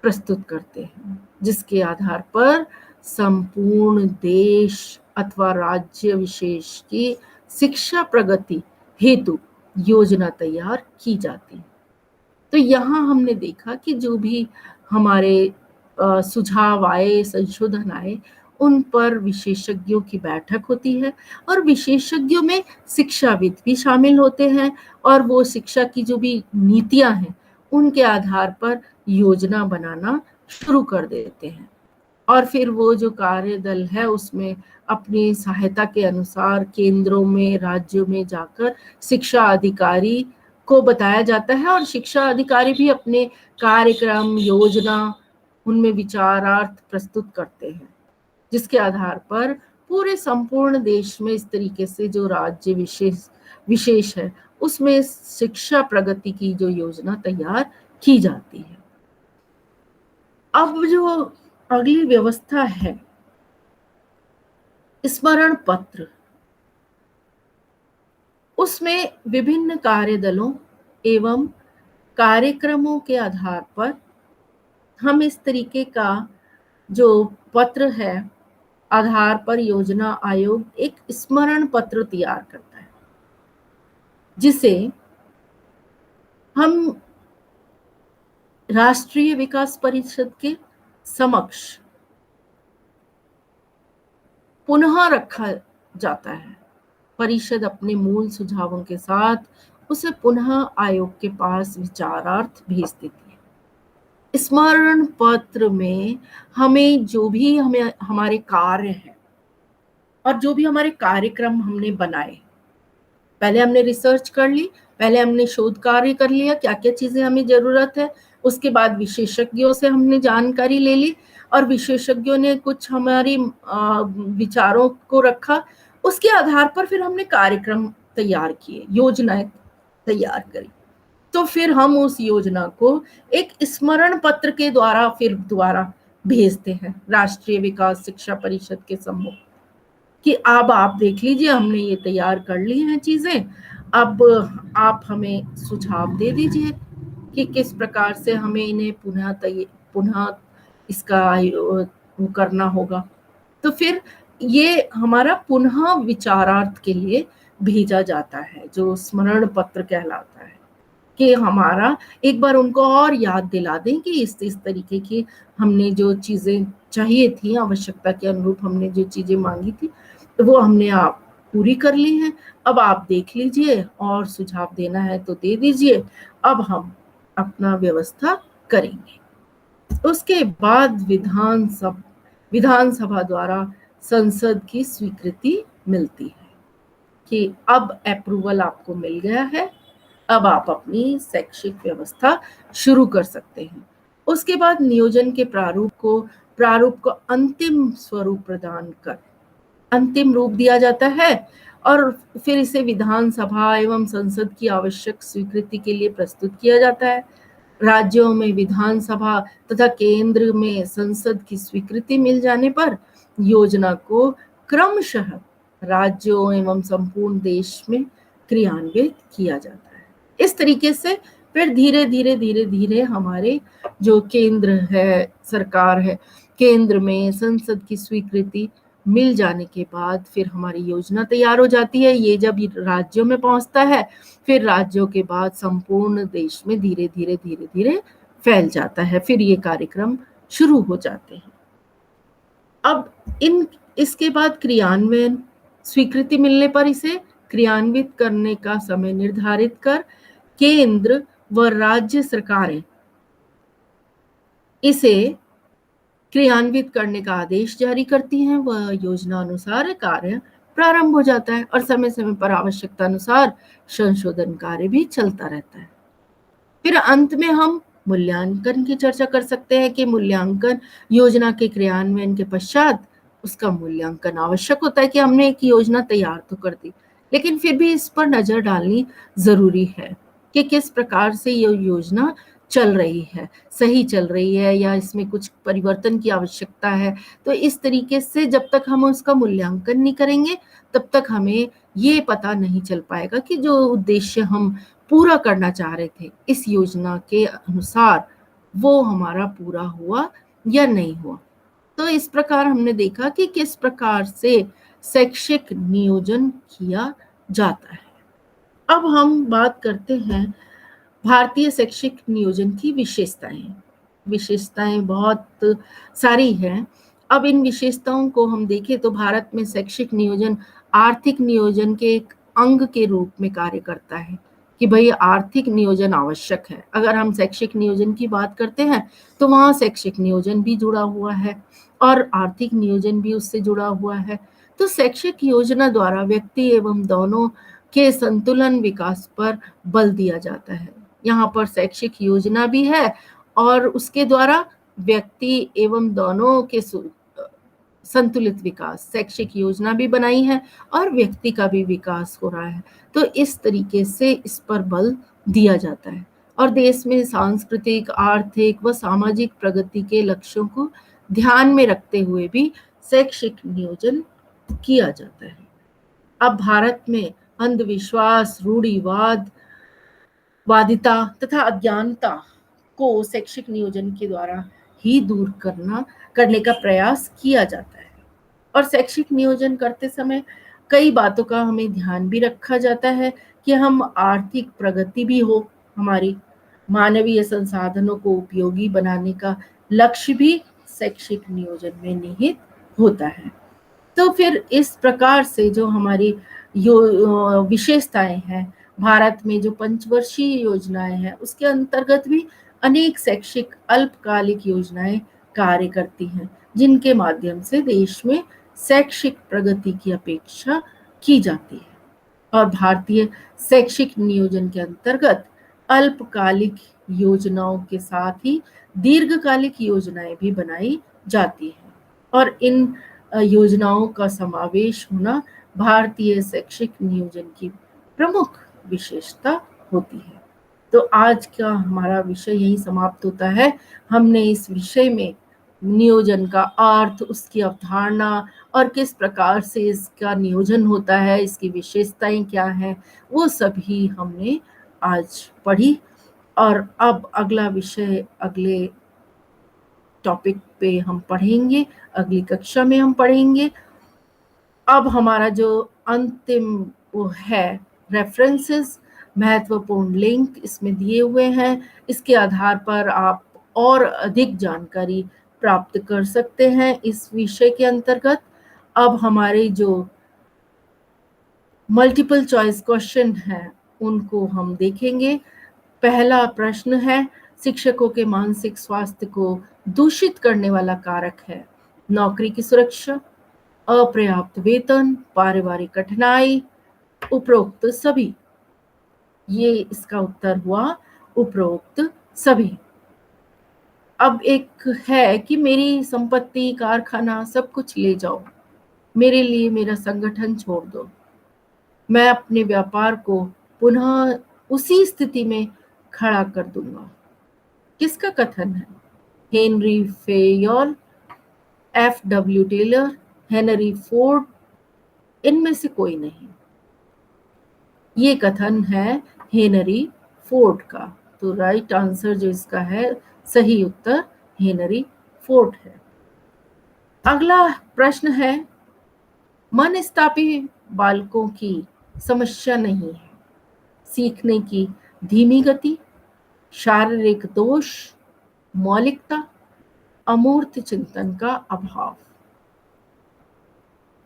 प्रस्तुत करते हैं, जिसके आधार पर संपूर्ण देश अथवा राज्य विशेष की शिक्षा प्रगति हेतु योजना तैयार की जाती है। तो यहाँ हमने देखा कि जो भी हमारे सुझाव आए, संशोधन आए, उन पर विशेषज्ञों की बैठक होती है और विशेषज्ञों में शिक्षाविद भी शामिल होते हैं और वो शिक्षा की जो भी नीतियां हैं उनके आधार पर योजना बनाना शुरू कर देते हैं। और फिर वो जो कार्यदल है उसमें अपनी सहायता के अनुसार केंद्रों में, राज्यों में जाकर शिक्षा अधिकारी को बताया जाता है और शिक्षा अधिकारी भी अपने कार्यक्रम, योजना उनमें विचारार्थ प्रस्तुत करते हैं, जिसके आधार पर पूरे संपूर्ण देश में इस तरीके से जो राज्य विशेष है उसमें शिक्षा प्रगति की जो योजना तैयार की जाती है। अब जो अगली व्यवस्था है स्मरण पत्र, उसमें विभिन्न कार्यदलों एवं कार्यक्रमों के आधार पर हम इस तरीके का जो पत्र है आधार पर योजना आयोग एक स्मरण पत्र तैयार करता है, जिसे हम राष्ट्रीय विकास परिषद के समक्ष पुनः रखा जाता है। परिषद अपने मूल सुझावों के साथ उसे पुनः आयोग के पास विचारार्थ भेज देती है। स्मरण पत्र में हमें जो भी हमारे कार्य हैं और जो भी हमारे कार्यक्रम हमने बनाए, पहले हमने रिसर्च कर ली, पहले हमने शोध कार्य कर लिया, क्या क्या चीजें हमें जरूरत है, उसके बाद विशेषज्ञों से हमने जानकारी ले ली और विशेषज्ञों ने कुछ हमारी विचारों को रखा, उसके आधार पर फिर हमने कार्यक्रम तैयार किए, योजनाएं तैयार करी। तो फिर हम उस योजना को एक स्मरण पत्र के द्वारा फिर दोबारा भेजते हैं राष्ट्रीय विकास शिक्षा परिषद के सम्मुख कि अब आप देख लीजिए, हमने ये तैयार कर ली हैं चीजें, अब आप हमें सुझाव दे दीजिए कि किस प्रकार से हमें इन्हें पुनः इसका वो करना होगा। तो फिर ये हमारा पुनः विचारार्थ के लिए भेजा जाता है, जो स्मरण पत्र कहलाता है, कि हमारा एक बार उनको और याद दिला दें कि इस तरीके की हमने जो चीजें चाहिए थी, आवश्यकता के अनुरूप हमने जो चीजें मांगी थी, तो वो हमने आप पूरी कर ली हैं, अब आप देख लीजिए और सुझाव देना है तो दे दीजिए, अब हम अपना व्यवस्था करेंगे। उसके बाद विधानसभा द्वारा संसद की स्वीकृति मिलती है कि अब अप्रूवल आपको मिल गया है, अब आप अपनी शैक्षिक व्यवस्था शुरू कर सकते हैं। उसके बाद नियोजन के प्रारूप को अंतिम स्वरूप प्रदान कर अंतिम रूप दिया जाता है और फिर इसे विधानसभा एवं संसद की आवश्यक स्वीकृति के लिए प्रस्तुत किया जाता है। राज्यों में विधानसभा तथा केंद्र में संसद की स्वीकृति मिल जाने पर योजना को क्रमशः राज्यों एवं संपूर्ण देश में क्रियान्वित किया जाता है। इस तरीके से फिर धीरे धीरे हमारे जो केंद्र है, सरकार है, केंद्र में संसद की स्वीकृति मिल जाने के बाद फिर हमारी योजना तैयार हो जाती है। ये जब राज्यों में पहुंचता है, फिर राज्यों के बाद संपूर्ण देश में धीरे धीरे फैल जाता है, फिर ये कार्यक्रम शुरू हो जाते हैं। अब इसके बाद क्रियान्वयन, स्वीकृति मिलने पर इसे क्रियान्वित करने का समय निर्धारित कर केंद्र व राज्य सरकारें इसे क्रियान्वित करने का आदेश जारी करती हैं, वह योजना अनुसार कार्य प्रारंभ हो जाता है और समय समय पर आवश्यकता अनुसार संशोधन कार्य भी चलता रहता है। फिर अंत में हम मूल्यांकन की चर्चा कर सकते हैं कि मूल्यांकन योजना के क्रियान्वयन के पश्चात उसका मूल्यांकन आवश्यक होता है कि हमने एक योजना तैयार तो कर दी, लेकिन फिर भी इस पर नजर डालनी जरूरी है कि किस प्रकार से ये योजना चल रही है, सही चल रही है या इसमें कुछ परिवर्तन की आवश्यकता है। तो इस तरीके से जब तक हम उसका मूल्यांकन नहीं करेंगे तब तक हमें ये पता नहीं चल पाएगा कि जो उद्देश्य हम पूरा करना चाह रहे थे इस योजना के अनुसार वो हमारा पूरा हुआ या नहीं हुआ। तो इस प्रकार हमने देखा कि किस प्रकार से शैक्षिक नियोजन किया जाता है। अब हम बात करते हैं भारतीय शैक्षिक नियोजन की विशेषताएं बहुत सारी हैं। अब इन विशेषताओं को हम देखें तो भारत में शैक्षिक नियोजन आर्थिक नियोजन के एक अंग के रूप में कार्य करता है कि भाई आर्थिक नियोजन आवश्यक है। अगर हम शैक्षिक नियोजन की बात करते हैं तो वहाँ शैक्षिक नियोजन भी जुड़ा हुआ है और आर्थिक नियोजन भी उससे जुड़ा हुआ है। तो शैक्षिक योजना द्वारा व्यक्ति एवं दोनों के संतुलन विकास पर बल दिया जाता है। यहाँ पर शैक्षिक योजना भी है और उसके द्वारा व्यक्ति एवं दोनों के संतुलित विकास, शैक्षिक योजना भी बनाई है और व्यक्ति का भी विकास हो रहा है। तो इस तरीके से इस पर बल दिया जाता है और देश में सांस्कृतिक, आर्थिक व सामाजिक प्रगति के लक्ष्यों को ध्यान में रखते हुए भी शैक्षिक नियोजन किया जाता है। अब भारत में अंधविश्वास, रूढ़िवाद, वादिता तथा अज्ञानता को शैक्षिक नियोजन के द्वारा ही दूर करने का प्रयास किया जाता है। और शैक्षिक नियोजन करते समय कई बातों का हमें ध्यान भी रखा जाता है कि हम आर्थिक प्रगति भी हो, हमारी मानवीय संसाधनों को उपयोगी बनाने का लक्ष्य भी शैक्षिक नियोजन में निहित होता है। तो फिर इस प्रकार से जो हमारी विशेषताएं हैं, भारत में जो पंचवर्षीय योजनाएं हैं उसके अंतर्गत भी अनेक शैक्षिक अल्पकालिक योजनाएं कार्य करती हैं, जिनके माध्यम से देश में शैक्षिक प्रगति की अपेक्षा की जाती है। और भारतीय शैक्षिक नियोजन के अंतर्गत अल्पकालिक योजनाओं के साथ ही दीर्घकालिक योजनाएं भी बनाई जाती हैं और इन योजनाओं का समावेश होना भारतीय शैक्षिक नियोजन की प्रमुख विशेषता होती है। तो आज का हमारा विषय यही समाप्त होता है। हमने इस विषय में नियोजन का अर्थ, उसकी अवधारणा और किस प्रकार से इसका नियोजन होता है, इसकी विशेषताएं क्या हैं, वो सभी हमने आज पढ़ी। और अब अगला विषय अगले टॉपिक पे हम पढ़ेंगे, अगली कक्षा में हम पढ़ेंगे। अब हमारा जो अंतिम वो है रेफरेंसेस, महत्वपूर्ण लिंक इसमें दिए हुए हैं। इसके आधार पर आप और अधिक जानकारी प्राप्त कर सकते हैं इस विषय के अंतर्गत। अब हमारे जो मल्टीपल चॉइस क्वेश्चन हैं उनको हम देखेंगे। पहला प्रश्न है, शिक्षकों के मानसिक स्वास्थ्य को दूषित करने वाला कारक है नौकरी की सुरक्षा, अपर्याप्त वेतन, पारिवारिक कठिनाई, उपरोक्त सभी। ये इसका उत्तर हुआ उपरोक्त सभी। अब एक है कि मेरी संपत्ति, कारखाना सब कुछ ले जाओ, मेरे लिए मेरा संगठन छोड़ दो, मैं अपने व्यापार को पुनः उसी स्थिति में खड़ा कर दूंगा। किसका कथन है? Henri Fayol, F.W. Taylor, Henry Ford, इनमें से कोई नहीं। ये कथन है हेनरी फोर्ड का। तो राइट आंसर जो इसका है, सही उत्तर हेनरी फोर्ड है। अगला प्रश्न है, मनस्तापी बालकों की समस्या नहीं है सीखने की धीमी गति, शारीरिक दोष, मौलिकता, अमूर्त चिंतन का अभाव।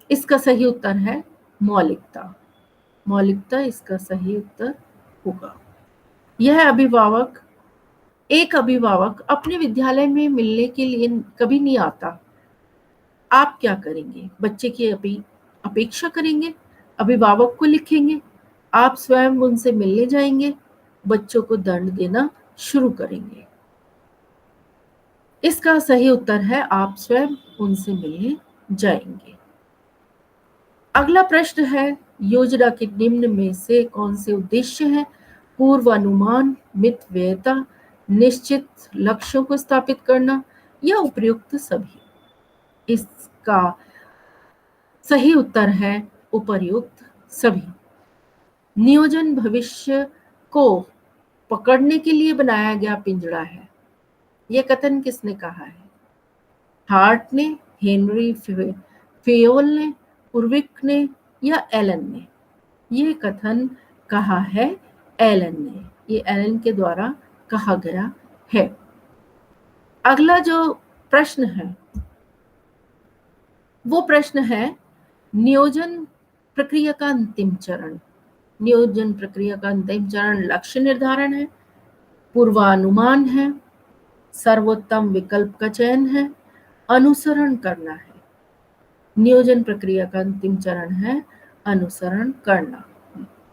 इसका सही उत्तर है मौलिकता। मौलिकता इसका सही उत्तर होगा। यह एक अभिभावक अपने विद्यालय में मिलने के लिए कभी नहीं आता। आप क्या करेंगे? बच्चे की अपेक्षा करेंगे, अभिभावक को लिखेंगे, आप स्वयं उनसे मिलने जाएंगे, बच्चों को दंड देना शुरू करेंगे। इसका सही उत्तर है आप स्वयं उनसे मिलने जाएंगे। अगला प्रश्न है, योजना के निम्न में से कौन से उद्देश्य हैं? पूर्वानुमान, मितव्ययिता, निश्चित लक्ष्यों को स्थापित करना या उपयुक्त सभी। इसका सही उत्तर है उपर्युक्त सभी। नियोजन भविष्य को पकड़ने के लिए बनाया गया पिंजड़ा है। यह कथन किसने कहा है? हार्ट ने, हेनरी फेयोल ने, उर्विक ने या एलन ने? ये कथन कहा है एलन ने। ये एलन के द्वारा कहा गया है। अगला जो प्रश्न है वो प्रश्न है, नियोजन प्रक्रिया का अंतिम चरण। नियोजन प्रक्रिया का अंतिम चरण लक्ष्य निर्धारण है, पूर्वानुमान है, सर्वोत्तम विकल्प का चयन है, अनुसरण करना है। नियोजन प्रक्रिया का अंतिम चरण है अनुसरण करना।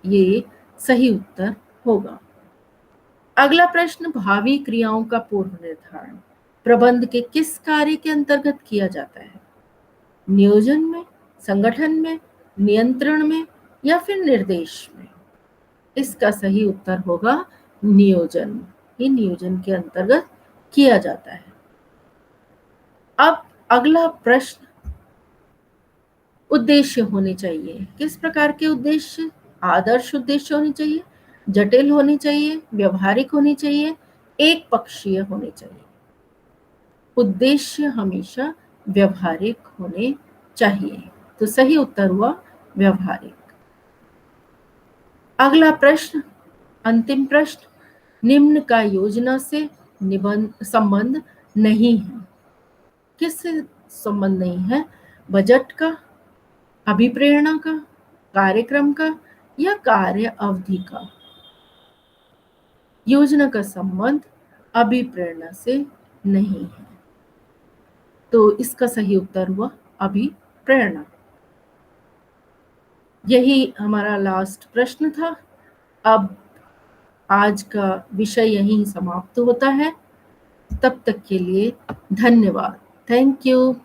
ये सही उत्तर होगा। अगला प्रश्न, भावी क्रियाओं का पूर्व निर्धारण प्रबंध के किस कार्य के अंतर्गत किया जाता है? नियोजन में, संगठन में, नियंत्रण में या फिर निर्देश में? इसका सही उत्तर होगा नियोजन। ये नियोजन के अंतर्गत किया जाता है। अब अगला प्रश्न, उद्देश्य होने चाहिए। किस प्रकार के उद्देश्य? आदर्श उद्देश्य होने चाहिए, जटिल होने चाहिए, व्यवहारिक होने चाहिए, एक पक्षीय होने चाहिए। उद्देश्य हमेशा व्यवहारिक होने चाहिए। तो सही उत्तर हुआ व्यवहारिक। अगला प्रश्न, अंतिम प्रश्न, निम्न का योजना से संबंध नहीं है। किससे संबंध नहीं है? बजट का, अभिप्रेरणा का, कार्यक्रम का या कार्य अवधि का? योजना का संबंध अभिप्रेरणा से नहीं है। तो इसका सही उत्तर हुआ अभिप्रेरणा। यही हमारा लास्ट प्रश्न था। अब आज का विषय यहीं समाप्त होता है। तब तक के लिए धन्यवाद। Thank you.